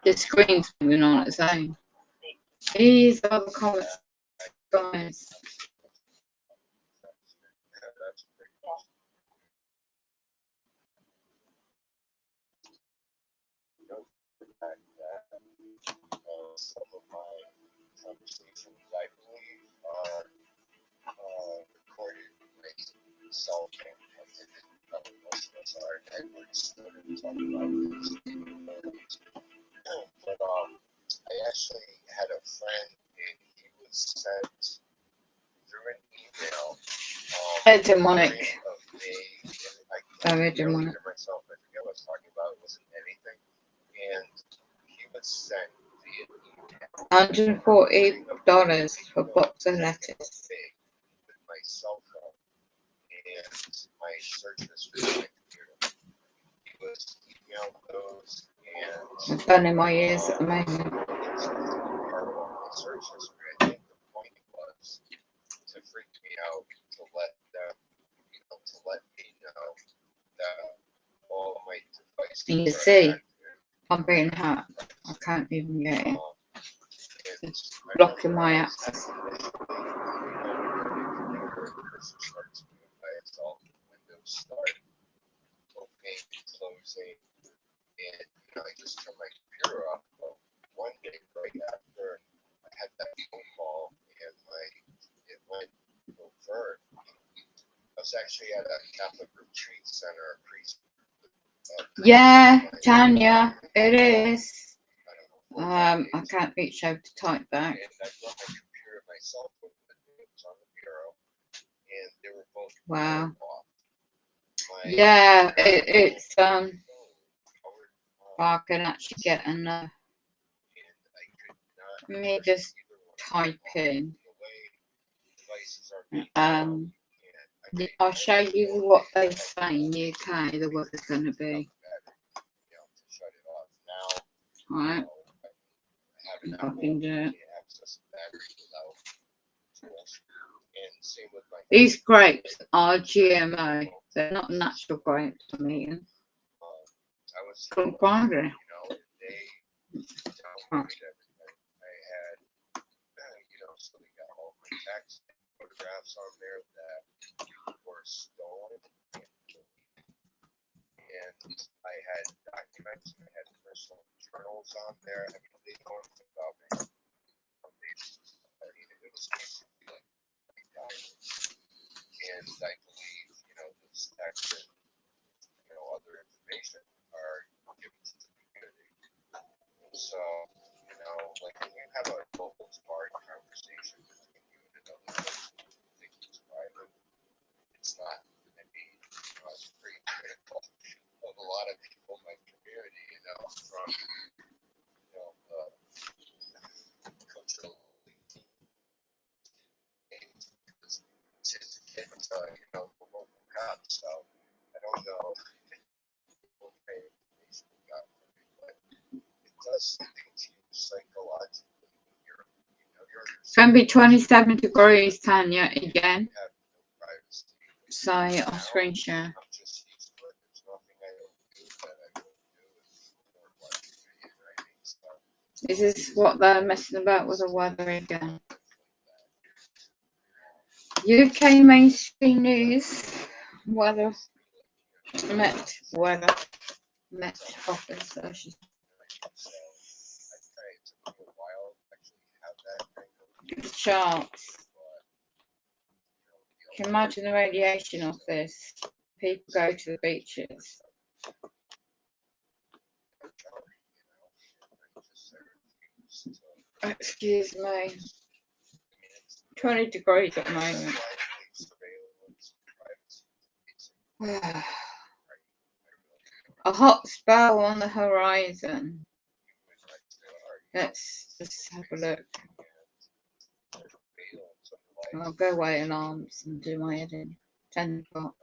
Speaker 1: the screen's moving on its own? These are the comments, guys.
Speaker 2: insulting. Probably most of us are experts that are talking about this. But I actually had a friend, and he was sent through an email.
Speaker 1: Hegemonic.
Speaker 2: Of me,
Speaker 1: Very
Speaker 2: I
Speaker 1: demonic.
Speaker 2: myself, I forget what I was talking about. It wasn't anything. And he was sent via email.
Speaker 1: $140 for a box of lettuce.
Speaker 2: With my cell phone and my search history on my computer. He was emailed those and
Speaker 1: I've done in my ears at the moment.
Speaker 2: my search history. I think the point was to freak me out, to let them, to let me know that all my devices.
Speaker 1: You can see, I'm being hacked. I can't even get it. It's blocking my access.
Speaker 2: Windows start opening, closing, and I just turned my computer off. Well, one day, right after I had that phone call and it went overt, I was actually at a Catholic retreat center, a priest.
Speaker 1: Yeah, Tanya, it is. I can't reach over to type back.
Speaker 2: And I brought my computer, my cell phone with me. It was on the bureau, and they were both
Speaker 1: wow.
Speaker 2: off.
Speaker 1: Yeah, it's I can actually get enough. Let me just type in. I'll show you what they say in UK the weather's going to be. Right. If I can do it. These grapes are GMO. They're not natural grapes I'm eating. Couldn't find it. Right.
Speaker 2: So they got all my tax photographs on there that were stolen. And I had documents, I had personal journals on there. I mean, they know everything about me. I mean, it was basically like my diary. And I believe, this text and, other information are given to the community. So, like when you have a global smart conversation between you and another person who thinks it's private, it's not going to be pretty critical of a lot of people in my community, from, cultural things. It's kids, the local cops, so I don't know what kind of information we got from it, but it does something to you psychologically.
Speaker 1: It's going to be 27 degrees, Tanya, again. So I'll screen share. This is what they're messing about with the weather again. UK mainstream news, Met office. Charts. You can imagine the radiation of this. People go to the beaches. Excuse me. 20 degrees at the moment. A hot spell on the horizon. Let's just have a look. I'll go away alarms and do my editing. 10 o'clock.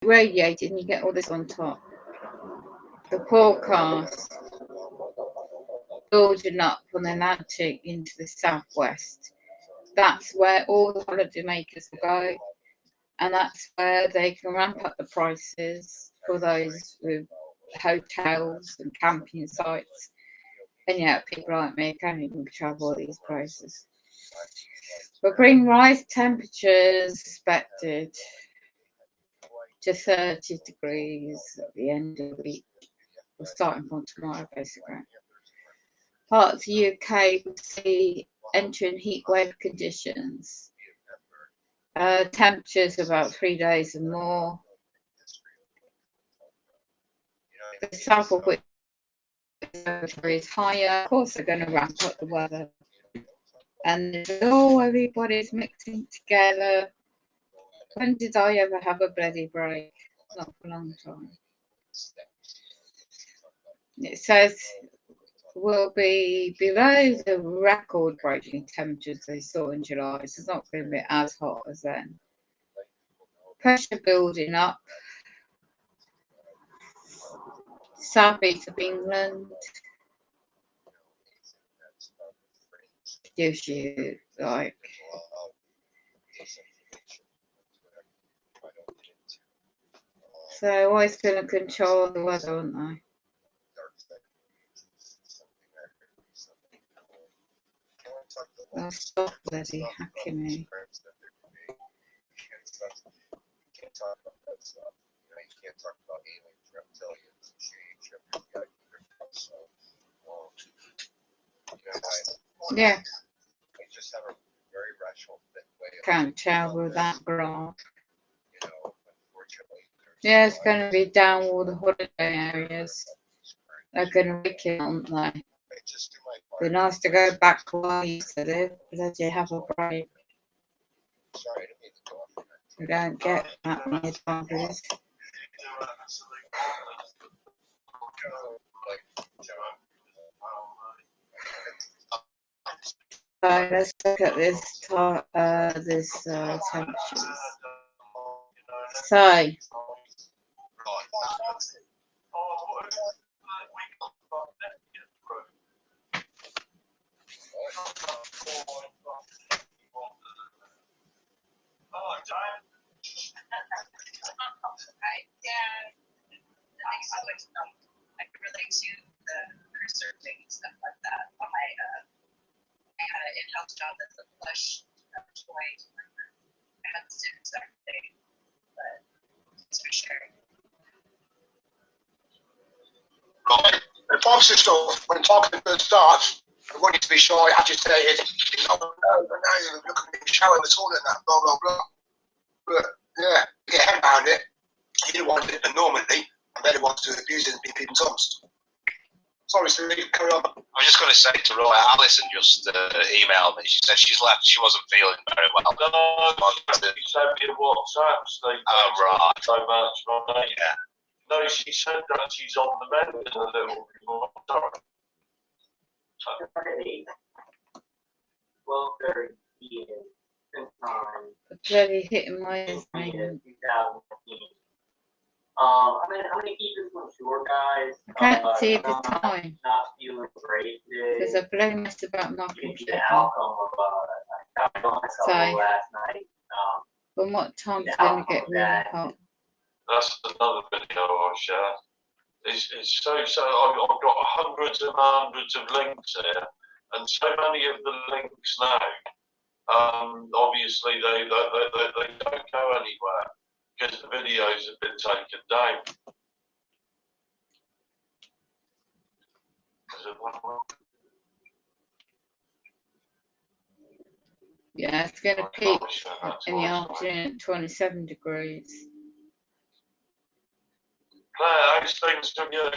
Speaker 1: Radiated and you get all this on top. The forecast building up from the Atlantic into the southwest. That's where all the holiday makers will go, and that's where they can ramp up the prices for those with hotels and camping sites. And yeah, people like me can't even travel all these places. But bring rise temperatures expected to 30 degrees at the end of the week. We're starting from tomorrow, basically. parts of the UK will see entering heat wave conditions. Temperatures about 3 days and more. The south of which is higher. Of course, they're going to ramp up the weather. And everybody's mixing together. When did I ever have a bloody break? Not for a long time. It says will be below the record-breaking temperatures they saw in July. So it's not going to be as hot as then. Pressure building up. Southeast of England gives you like so always going to control the weather, aren't they? Oh, stop bloody hacking me. Yeah. Can't tell with that graph. Yeah, it's going to be down all the holiday areas. They're going to wake it, aren't they? Be nice to go back to where I used to live, bloody have a break. We don't get that many times. So let's look at this temperatures. So
Speaker 6: I can relate to the researching and stuff like that. On my, I had an in-house job that's a plush toy. I had the same exact thing, but it's for sure.
Speaker 7: Right. The bomb system, when talking first starts, I want you to be shy, agitated, you know, look at me showering the toilet and that, blah, blah, blah. But, yeah, get your head around it. You don't want it, and normally, I better want to abuse it and be people's honest. Sorry, Steve, carry on.
Speaker 5: I was just going to say to Roy, Alison just emailed me. She said she's left. She wasn't feeling very well.
Speaker 4: No, she sent me a WhatsApp, Steve.
Speaker 5: Oh, right.
Speaker 4: So much, right?
Speaker 5: Yeah.
Speaker 4: No, she said that she's on the mend in a little bit more.
Speaker 9: Well, very
Speaker 1: bloody hitting my ears, man.
Speaker 9: 2019. I'm gonna keep this one short, guys.
Speaker 1: I can't see the time
Speaker 9: Not feeling great today.
Speaker 1: because I bloody messed about my
Speaker 9: The
Speaker 1: computer.
Speaker 9: outcome of myself last night.
Speaker 1: From what time's it going to get really hot?
Speaker 4: That's another video I'll share. It's so I've got hundreds and hundreds of links here, and so many of the links now, obviously they don't go anywhere because the videos have been taken down.
Speaker 1: Yeah, it's going to peak in the afternoon at 27 degrees.
Speaker 4: Claire, how's things from you?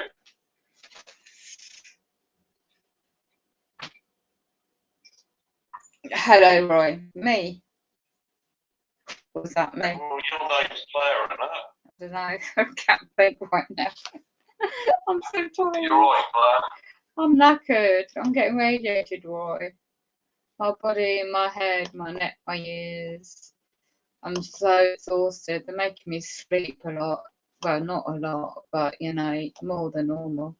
Speaker 1: Hello, Roy. Me? Was that me?
Speaker 4: Well, your name's Claire, isn't it?
Speaker 1: I don't know. I can't think right now. I'm so tired.
Speaker 4: You're right, Claire.
Speaker 1: I'm knackered. I'm getting radiated, Roy. My body, my head, my neck, my ears. I'm so exhausted. They're making me sleep a lot. Well, not a lot, but you know, more than normal.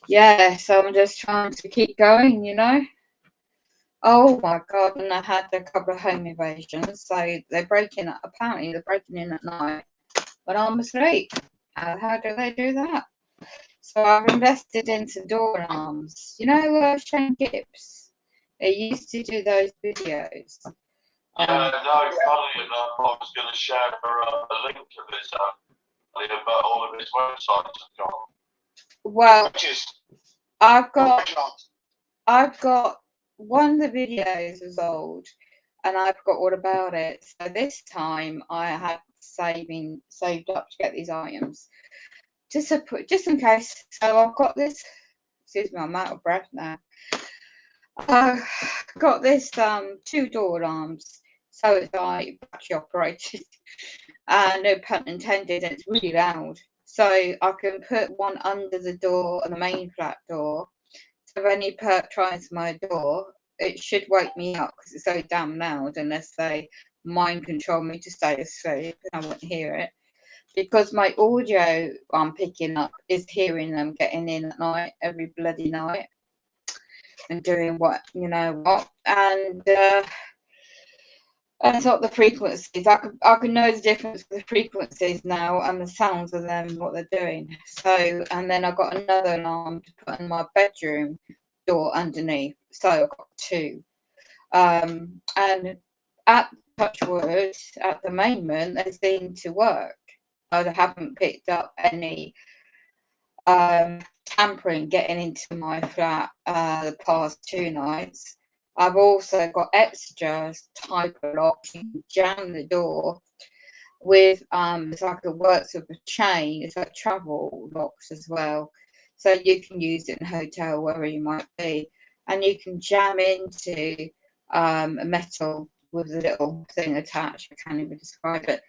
Speaker 1: Yeah, so I'm just trying to keep going, you know. Oh my God, and I had a couple of home invasions. So they're breaking, apparently they're breaking in at night when I'm asleep. How do they do that? So I've invested into door alarms. You know, Shane Gibbs? They used to do those videos.
Speaker 4: No, funny enough, I was going to share a link to this about all of his websites have gone.
Speaker 1: Well, I've got I've got one of the videos was old, and I forgot all about it. So this time I had saved up to get these items, just in case. So I've got this. Excuse me, I'm out of breath now. I've got this 2 door alarms, so it's like battery operated, and no pun intended. And it's really loud, so I can put one under the door on the main flat door. So if any perp tries my door, it should wake me up because it's so damn loud, unless they mind control me to stay asleep and I won't hear it. Because my audio I'm picking up is hearing them getting in at night, every bloody night, and doing what, you know what. And it's not the frequencies. I can know the difference with the frequencies now and the sounds of them, what they're doing. So, and then I got another alarm to put in my bedroom door underneath. So I've got 2. And at Touchwood, at the moment, they seem to work. I haven't picked up any tampering getting into my flat the past 2 nights. I've also got extra type of locks. You can jam the door with it's like it works with a chain. It's like travel locks as well, so you can use it in a hotel wherever you might be, and you can jam into a metal with a little thing attached. I can't even describe it.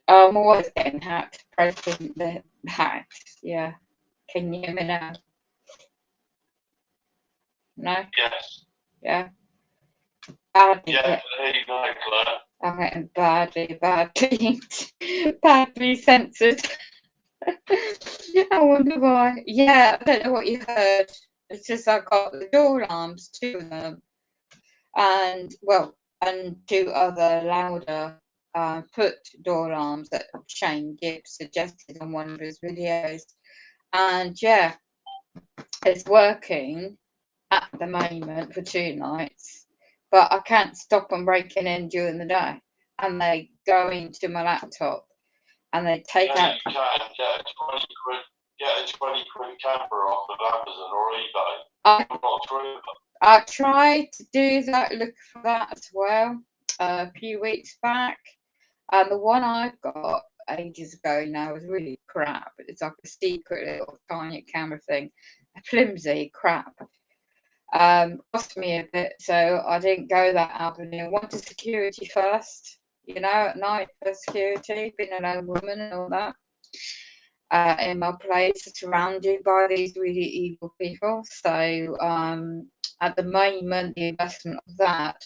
Speaker 1: I'm always getting hacked. Breaking the hacked. Yeah. Can you hear me now? No?
Speaker 4: Yes.
Speaker 1: Yeah. Badly,
Speaker 4: Yeah, there you go, Claire.
Speaker 1: I'm getting badly censored. I wonder why. Yeah, I don't know what you heard. It's just I got the door alarms, 2 of them, and 2 other louder foot door alarms that Shane Gibbs suggested on one of his videos. And yeah, it's working at the moment for 2 nights, but I can't stop them breaking in during the day, and they go into my laptop and they take out.
Speaker 4: You can get a 20 quid camera off of Amazon or eBay. I'm not through them.
Speaker 1: I tried to do that, look for that as well, a few weeks back, and the one I've got ages ago now is really crap. It's like a secret little tiny camera thing, a flimsy crap. Cost me a bit, so I didn't go that avenue. I wanted security first, you know, at night for security, being a lone woman and all that. In my place, surrounded by these really evil people. So at the moment, the investment of that,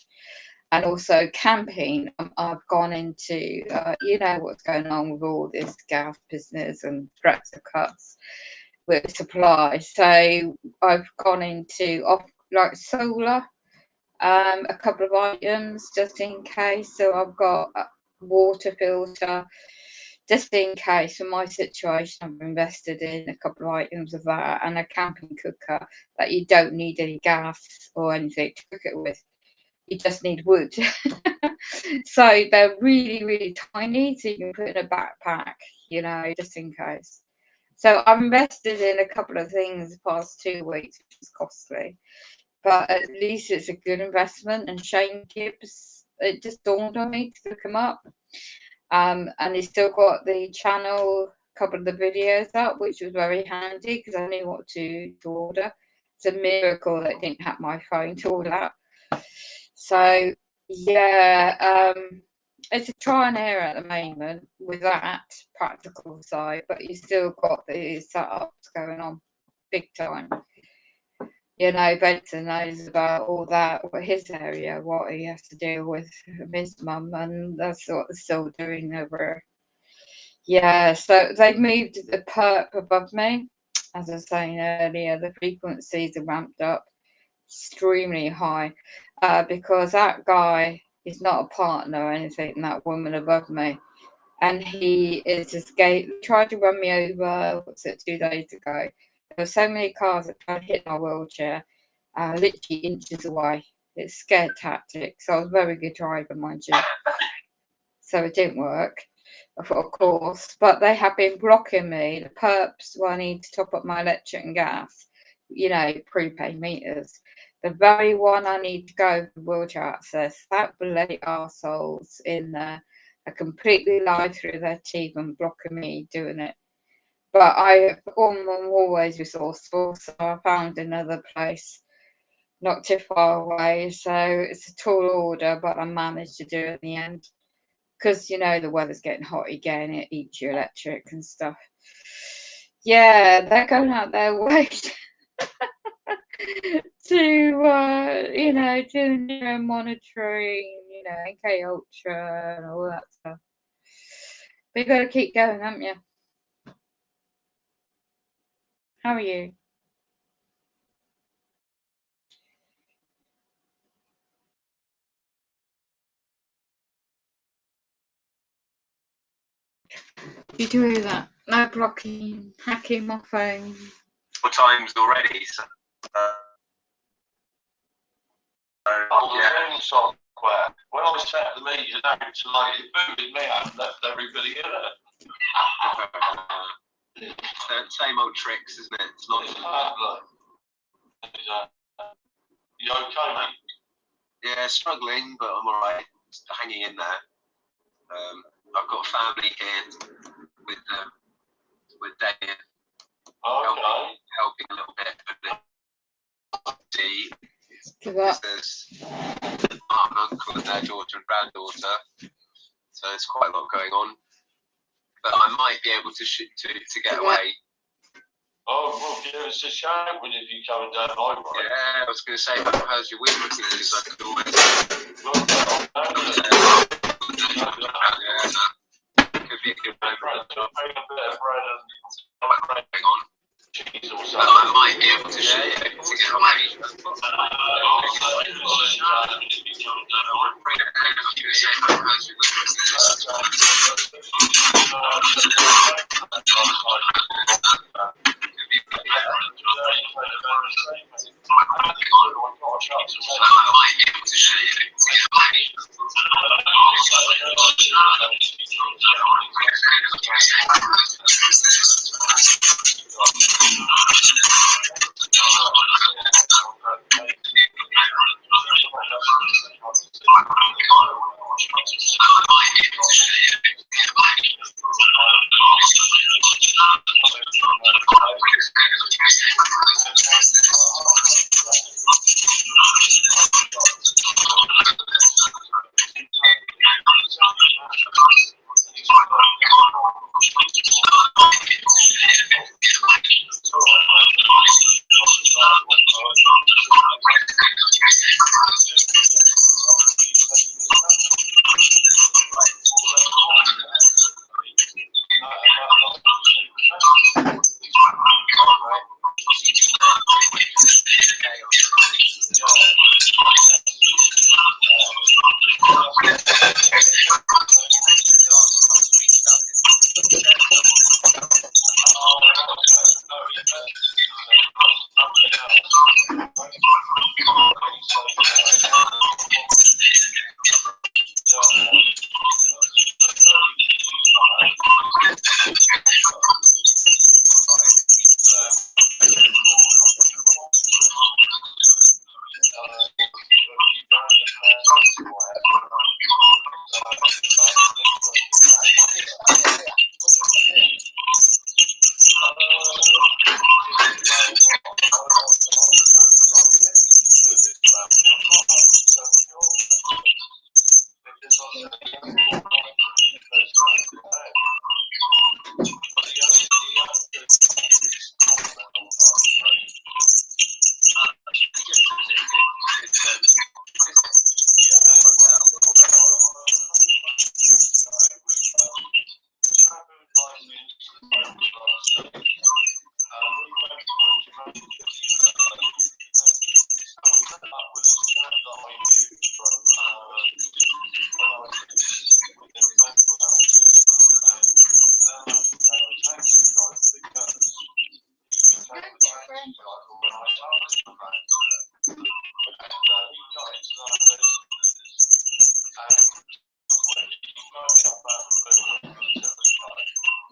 Speaker 1: and also camping, I've gone into, you know what's going on with all this gas business and threats of cuts with supply. So I've gone into like solar, a couple of items just in case. So I've got a water filter just in case. For my situation, I've invested in a couple of items of that, and a camping cooker that you don't need any gas or anything to cook it with. You just need wood. So they're really, really tiny, so you can put in a backpack, you know, just in case. So I've invested in a couple of things the past 2 weeks, which is costly, but at least it's a good investment. And Shane Gibbs, it just dawned on me to look him up. And he's still got the channel, a couple of the videos up, which was very handy because I knew what to order. It's a miracle that I didn't have my phone to order that. So yeah, it's a try and error at the moment with that practical side, but you still got the setups going on big time. You know, Benson knows about all that, what his area, what he has to deal with his mum, and that's what they're still doing over. Yeah, so they've moved the perp above me. As I was saying earlier, the frequencies are ramped up extremely high, because that guy is not a partner or anything, that woman above me, and he is escaped. Tried to run me over, what's it, 2 days ago. There were so many cars that tried to hit my wheelchair, literally inches away. It's scare tactics. So I was a very good driver, mind you. So it didn't work, of course. But they have been blocking me. The perps, where I need to top up my electric and gas, you know, prepaid meters. The very one I need to go for wheelchair access, that bloody arseholes in there are completely lied through their teeth and blocking me doing it. But I'm always resourceful, so I found another place not too far away. So it's a tall order, but I managed to do it in the end. Because, you know, the weather's getting hot again, it eats your electric and stuff. Yeah, they're going out their way to, you know, do neuro monitoring, you know, NK Ultra and all that stuff. But you've got to keep going, haven't you? How are you? You do that. No blocking, hacking my phone.
Speaker 10: 4 times already. So,
Speaker 4: yeah. Software. When I set the meter down tonight, it booted me out and left everybody in it.
Speaker 10: Same old tricks, isn't it? It's not.
Speaker 4: You okay, mate?
Speaker 10: Yeah, struggling, but I'm alright. Hanging in there. I've got a family here with Dave helping a little bit. There's aunt and uncle and their daughter and granddaughter, so there's quite a lot going on. But I might be able to get away.
Speaker 4: Oh, well, give us a shout when if you're coming down my way.
Speaker 10: Yeah, I was going to say, how's your week looking? Because I could always. Could be a good bread. Hang on. But I might be able to get away.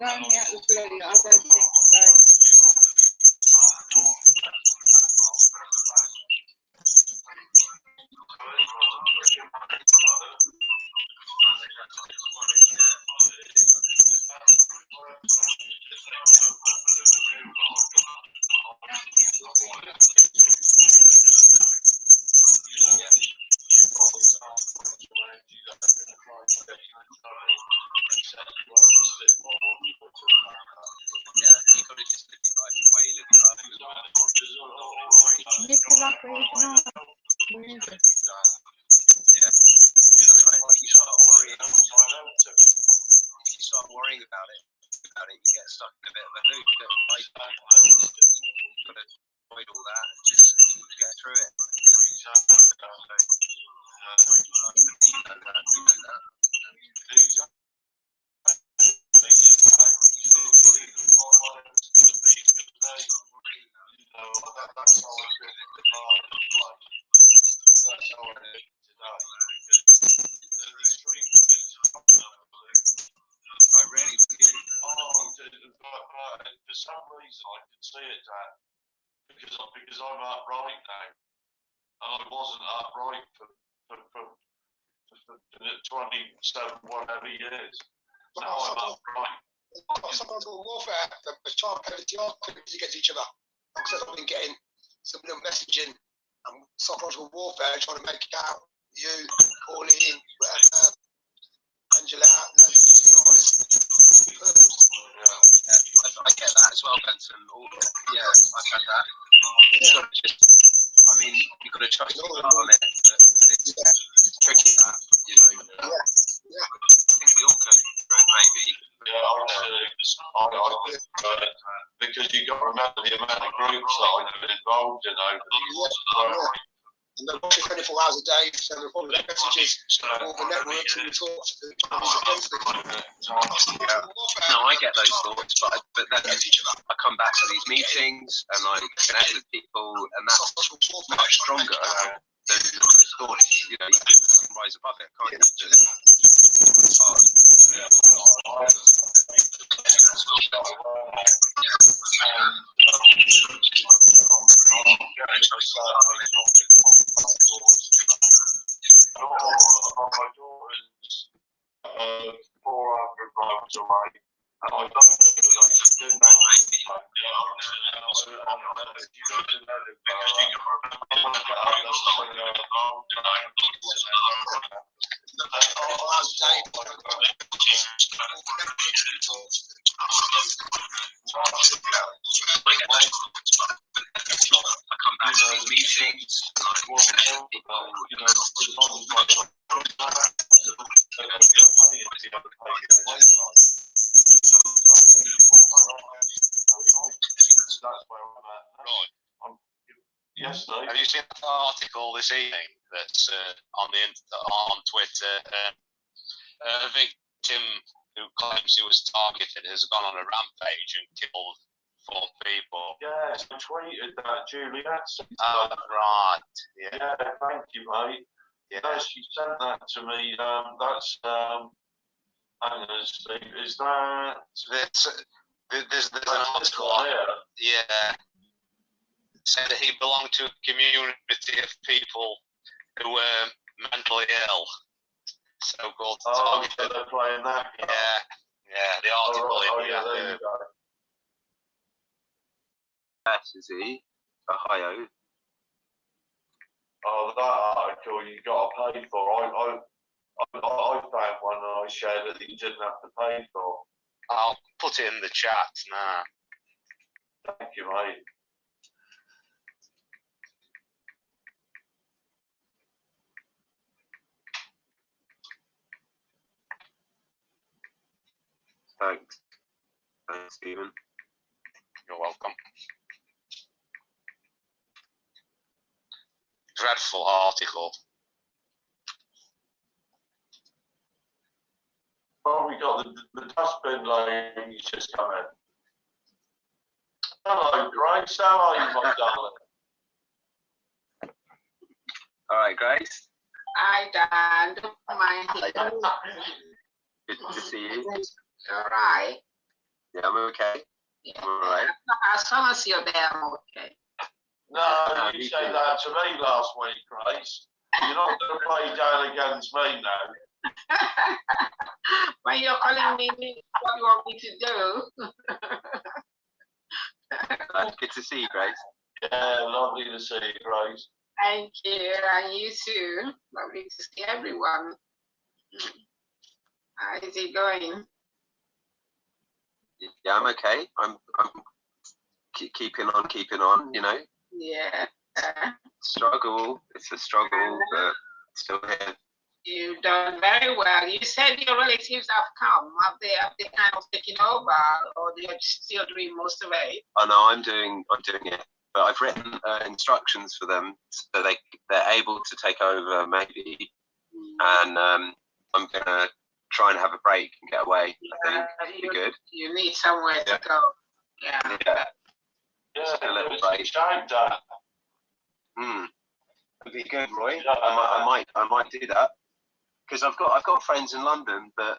Speaker 1: Going out the blue, I don't think so.
Speaker 10: Yeah, you got to just live your life the way you live your life as well.
Speaker 1: Nicola, where is it?
Speaker 10: Yeah, that's right. If you start worrying about it, you get stuck in a bit of a loop. You've got to avoid all that and just get through it. You know that. I really would give.
Speaker 4: For some reason, I can see it, Dan, because I'm upright now, and I wasn't upright for 27 whatever years. Now I'm upright.
Speaker 7: Psychological warfare, the child parents to get to each other. Like I said, I've been getting some little messaging and psychological warfare, trying to make it out. You, Pauline, Angela,
Speaker 10: I get that as well, Benson. Yeah, I've had that. I mean, you've got to trust your heart on it, but it's tricky that, you know. I think we all go through it, maybe.
Speaker 4: Because you've got to remember the amount of groups that I've been involved in over the years.
Speaker 7: And they're watching 24 hours a day, so they're probably messages, all the networks and the talks.
Speaker 10: No, I get those thoughts, but then I come back to these meetings and I connect with people, and that's much stronger than the thought. You know, you can rise above it, can't you? It's hard.
Speaker 4: My daughter's 400 miles away, and I don't know if they didn't know
Speaker 10: I come back to these meetings,
Speaker 4: Yes, Dave.
Speaker 5: Have you seen the article this evening that's on Twitter? A victim who claims he was targeted has gone on a rampage and killed 4 people.
Speaker 4: Yes, I tweeted that, Juliet.
Speaker 5: Oh, right. Yeah.
Speaker 4: Yeah, thank you, mate. Yeah, she sent that to me. That's hang on, Steve. Is that?
Speaker 5: There's an article on it. Yeah. Said that he belonged to a community of people who were mentally ill. So-called
Speaker 4: Oh,
Speaker 5: targeted.
Speaker 4: so they're playing that.
Speaker 5: Yeah, the article
Speaker 4: there you go.
Speaker 10: Yes, is he? Ohio.
Speaker 4: Oh, that article you got to pay for. I found one and I shared it that you didn't have to pay for.
Speaker 5: I'll put it in the chat now.
Speaker 4: Thank you, mate.
Speaker 10: Thanks, Stephen.
Speaker 5: You're welcome. Dreadful article.
Speaker 4: Oh, we got the dustbin lady's just come in. Hello, Grace. How are you, my darling?
Speaker 10: All right, Grace.
Speaker 11: Hi, Dan. Don't mind.
Speaker 10: Good to see you.
Speaker 11: All right.
Speaker 10: Yeah, I'm okay.
Speaker 11: Yeah.
Speaker 10: I'm all right.
Speaker 11: As long as you're there, I'm okay.
Speaker 4: No, you said that to me last week, Grace. You're not going to play down against me now.
Speaker 11: When you're calling me, what do you want me to do?
Speaker 10: Good to see you, Grace.
Speaker 4: Yeah, lovely to see you, Grace.
Speaker 11: Thank you, and you too. Lovely to see everyone. How is it going?
Speaker 10: Yeah, I'm okay. I'm keeping on. You know.
Speaker 11: Yeah.
Speaker 10: Struggle. It's a struggle, but still here.
Speaker 11: You've done very well. You said your relatives have come. Have they kind of taken over, or they're still doing most of it?
Speaker 10: Oh no, I'm doing it. But I've written instructions for them so they're able to take over maybe, and I'm gonna try and have a break and get away. I think it'd be good.
Speaker 11: You need somewhere to go. Yeah.
Speaker 10: Just a little break. It'd be good, Roy. I might do that because I've got friends in London, but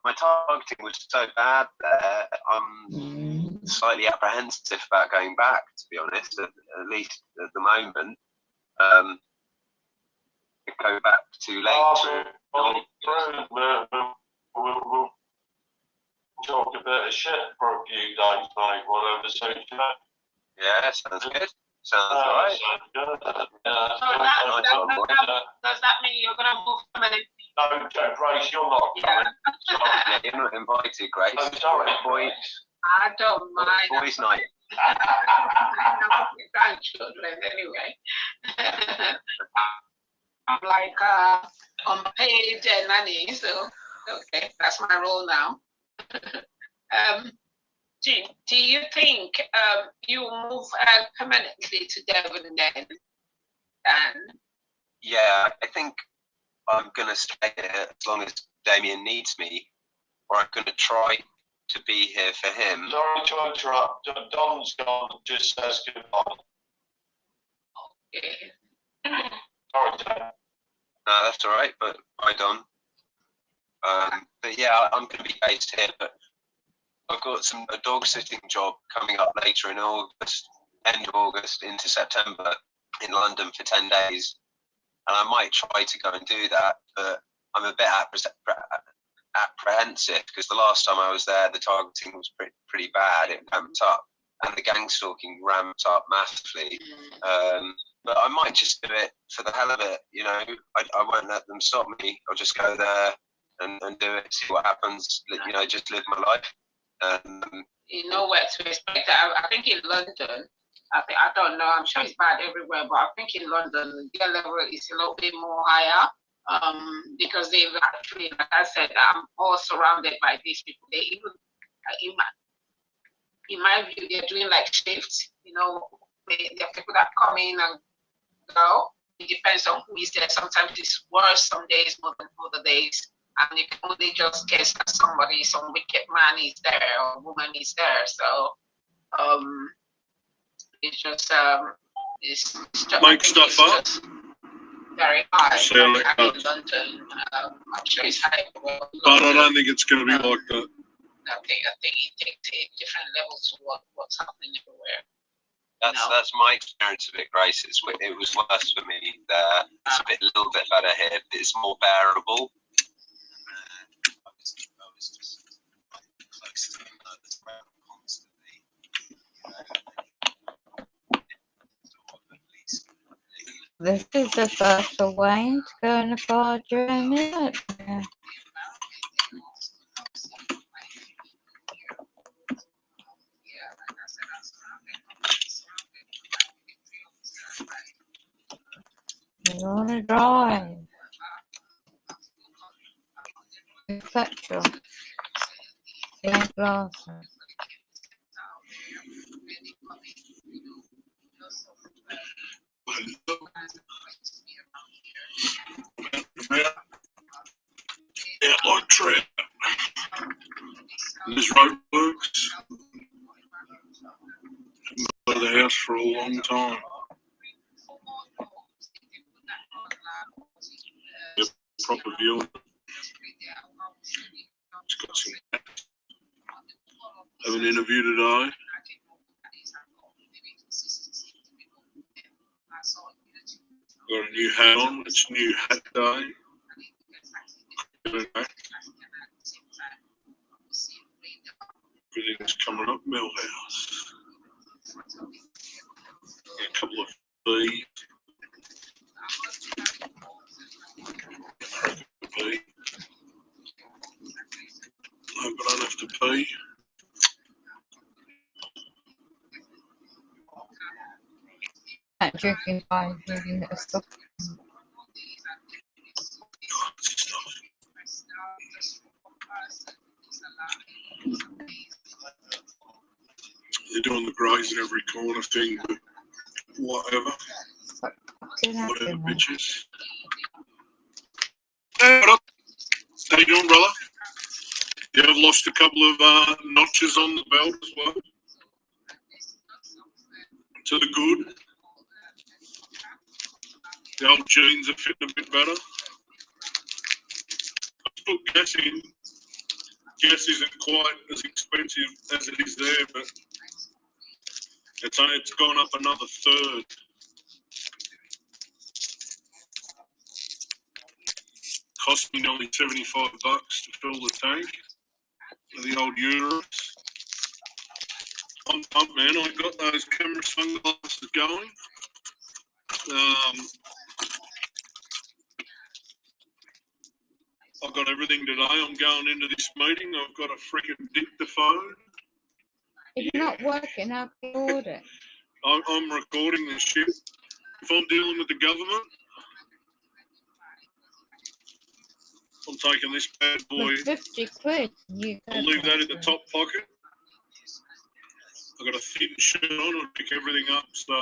Speaker 10: my targeting was so bad there. I'm slightly apprehensive about going back, to be honest. At least at the moment, go back too late.
Speaker 4: We'll talk a bit of shit for a few days, mate. Whatever suits you.
Speaker 10: Yeah, sounds good. Sounds alright.
Speaker 11: Does that mean you're gonna move permanently?
Speaker 4: No, Grace, you're not coming.
Speaker 10: Yeah, you're not invited, Grace.
Speaker 4: I'm sorry,
Speaker 10: boy.
Speaker 11: I don't mind.
Speaker 10: Boys' night.
Speaker 11: Grandchildren, anyway. I'm like unpaid nanny, so okay, that's my role now. Do you think you move permanently to Devon then?
Speaker 10: Yeah, I think I'm gonna stay here as long as Damien needs me, or I'm gonna try to be here for him.
Speaker 4: Sorry to interrupt. Don's gone. Just says goodbye.
Speaker 11: Okay.
Speaker 4: Sorry, Dan.
Speaker 10: No, that's all right. But bye, Don. But yeah, I'm going to be based here. But I've got a dog sitting job coming up later in August, end of August into September in London for 10 days, and I might try to go and do that. But I'm a bit apprehensive because the last time I was there, the targeting was pretty bad. It ramped up, and the gang stalking ramped up massively. But I might just do it for the hell of it, you know. I won't let them stop me. I'll just go there and do it, see what happens. You know, just live my life.
Speaker 11: You know what to expect. I think in London, I don't know. I'm sure it's bad everywhere, but I think in London, their level is a little bit more higher. Because they've actually, like I said, I'm all surrounded by these people. They even, in my view, they're doing like shifts. You know, there are people that come in and go. It depends on who is there. Sometimes it's worse some days more than other days. And you can only just guess that somebody, some wicked man is there or woman is there. So it's just
Speaker 12: make stuff up.
Speaker 11: Very high.
Speaker 12: In
Speaker 11: London, I'm sure it's high.
Speaker 12: But I don't think it's going to be like that.
Speaker 11: I think it takes a different level to what's happening everywhere.
Speaker 10: That's my experience of it, Grace. It was worse for me there. It's a little bit better here, but it's more bearable. I was just close to constantly.
Speaker 1: This is the first for Wayne to go in the car during a minute. You want to drive? It's petrol. Yeah, glasses.
Speaker 12: Yeah, like trip. This road works. Been by the house for a long time. Yep, proper view. It's got some. Have an interview today. Got a new hat on. It's new hat day. Everything's coming up Millhouse. A couple of fees. hope I don't have to pee.
Speaker 1: That drinking by drinking little stuff.
Speaker 12: They're doing the grazing every corner thing, but whatever. Whatever, bitches. Hey, what up? How you doing, brother? Yeah, I've lost a couple of notches on the belt as well. To the good. The old jeans are fitting a bit better. I put gas in. Gas isn't quite as expensive as it is there, but it's gone up another third. Cost me nearly $75 to fill the tank of the old Urus. I'm pumped, man. I got those camera sunglasses going. I've got everything today. I'm going into this meeting. I've got a freaking dictaphone.
Speaker 1: It's not working. How can you order it?
Speaker 12: I'm recording this shit. If I'm dealing with the government, I'm taking this bad boy.
Speaker 1: For 50 quid.
Speaker 12: I'll leave that in the top pocket. I've got a thin shirt on. I'll pick everything up. So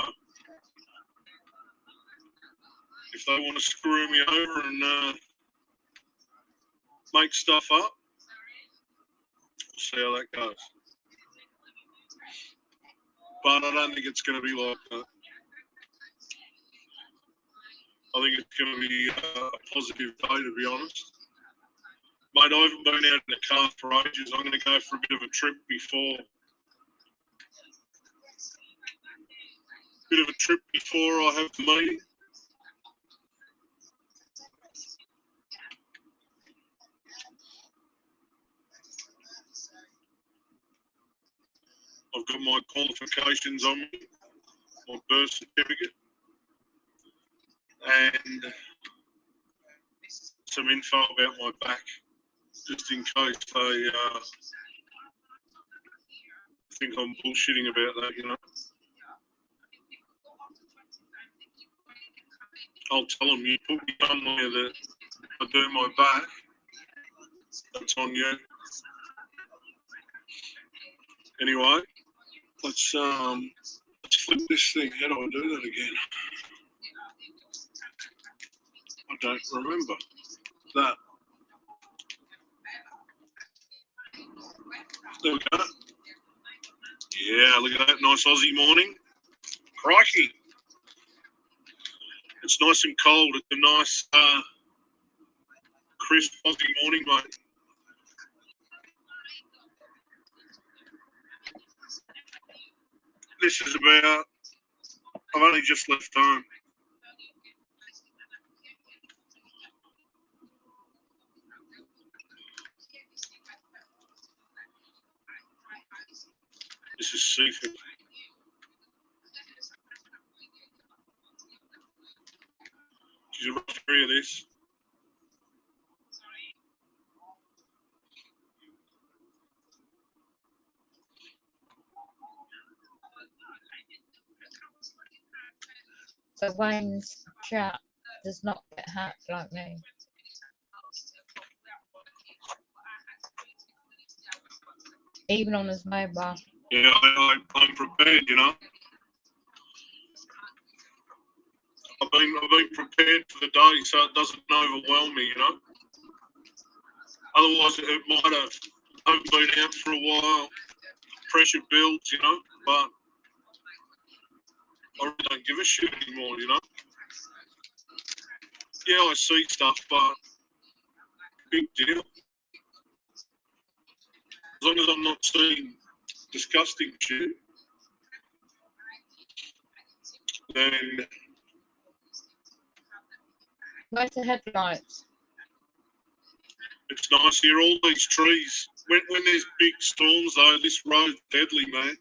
Speaker 12: if they want to screw me over and make stuff up, we'll see how that goes. But I don't think it's going to be like that. I think it's going to be a positive day, to be honest. Mate, I haven't been out in a car for ages. I'm going to go for a bit of a trip before. I have the meeting. I've got my qualifications on me, my birth certificate, and some info about my back, just in case they think I'm bullshitting about that, you know. I'll tell them, you put me somewhere that I do my back, that's on you. Anyway, let's flip this thing. How do I do that again? I don't remember that. There we go. Yeah, look at that nice Aussie morning. Crikey. It's nice and cold. It's a nice, crisp Aussie morning, mate. This is about, I've only just left home. This is seafood. She's a rough area, this.
Speaker 1: So Wayne's chat does not get hacked like me. Even on his mobile.
Speaker 12: Yeah, I'm prepared, you know. I've been prepared for the day so it doesn't overwhelm me, you know. Otherwise, it might have. I haven't been out for a while. Pressure builds, you know, but I really don't give a shit anymore, you know. Yeah, I see stuff, but big deal. As long as I'm not seeing disgusting shit, then
Speaker 1: Where's the headlights?
Speaker 12: it's nice here. All these trees. When there's big storms, though, this road's deadly, man.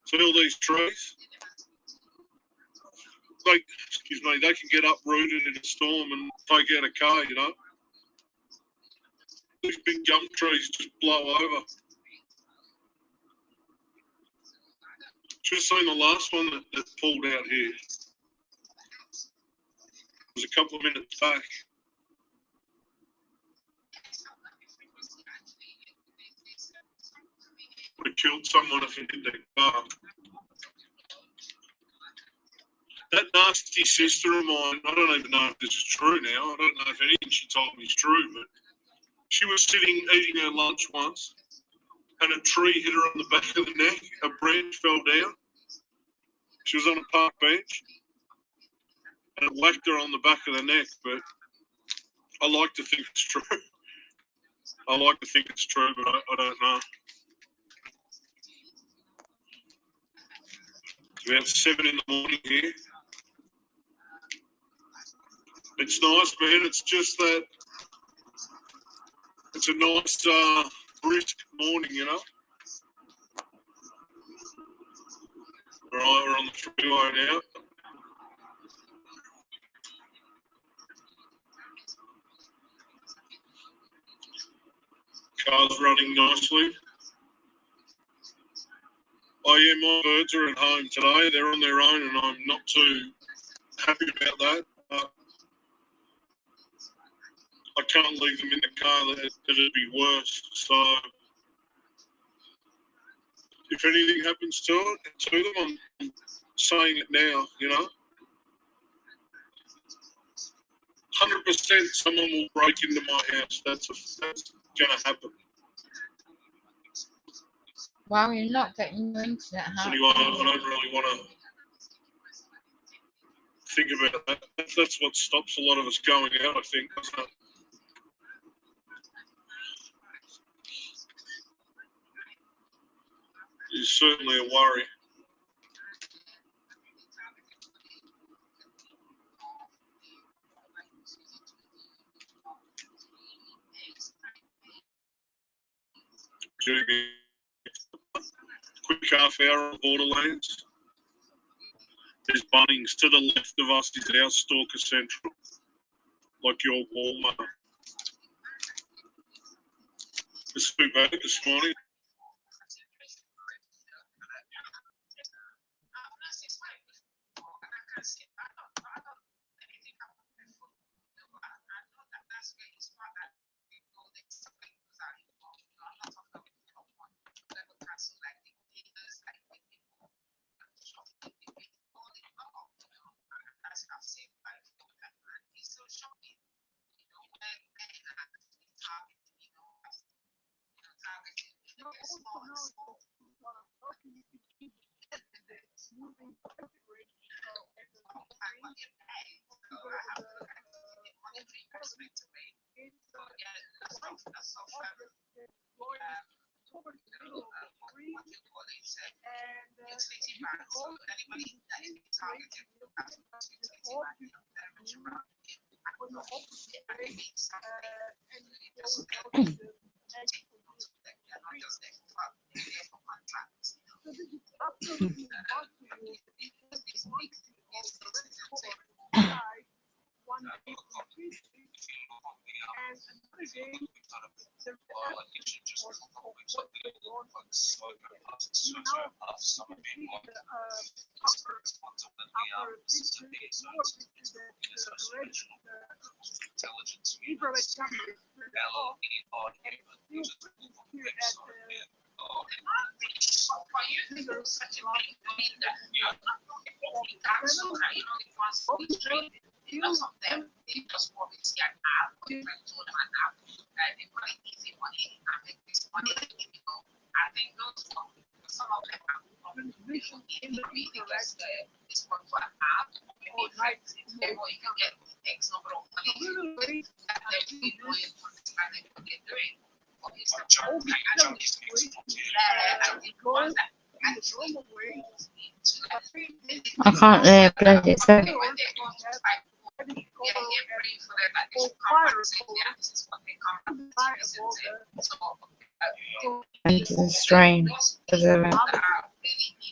Speaker 12: See all these trees? Excuse me, they can get uprooted in a storm and take out a car, you know. these big gum trees just blow over. Just seen the last one that pulled out here. It was a couple of minutes back. Would have killed someone if it hit their car. That nasty sister of mine, I don't even know if this is true now. I don't know if anything she told me is true, but she was sitting eating her lunch once, and a tree hit her on the back of the neck. A branch fell down. She was on a park bench, and it whacked her on the back of the neck. But I like to think it's true. I like to think it's true, but I don't know. It's about 7 in the morning here. It's nice, man. It's just that it's a nice, brisk morning, you know. Right, we're on the freeway now. Car's running nicely. Oh yeah, my birds are at home today. They're on their own, and I'm not too happy about that. I can't leave them in the car. That'd be worse. So if anything happens to them, I'm saying it now. You know, 100% someone will break into my house. That's gonna happen.
Speaker 1: Well, you're not getting your internet hacked.
Speaker 12: Anyway, I don't really want to think about that. That's what stops a lot of us going out, I think, doesn't it? It's certainly a worry. Quick half hour on Borderlands. There's Bunnings. To the left of us is our Stalker Central, like your Walmart. It's too bad this morning.
Speaker 1: I can't hear bloody thing. Into the stream.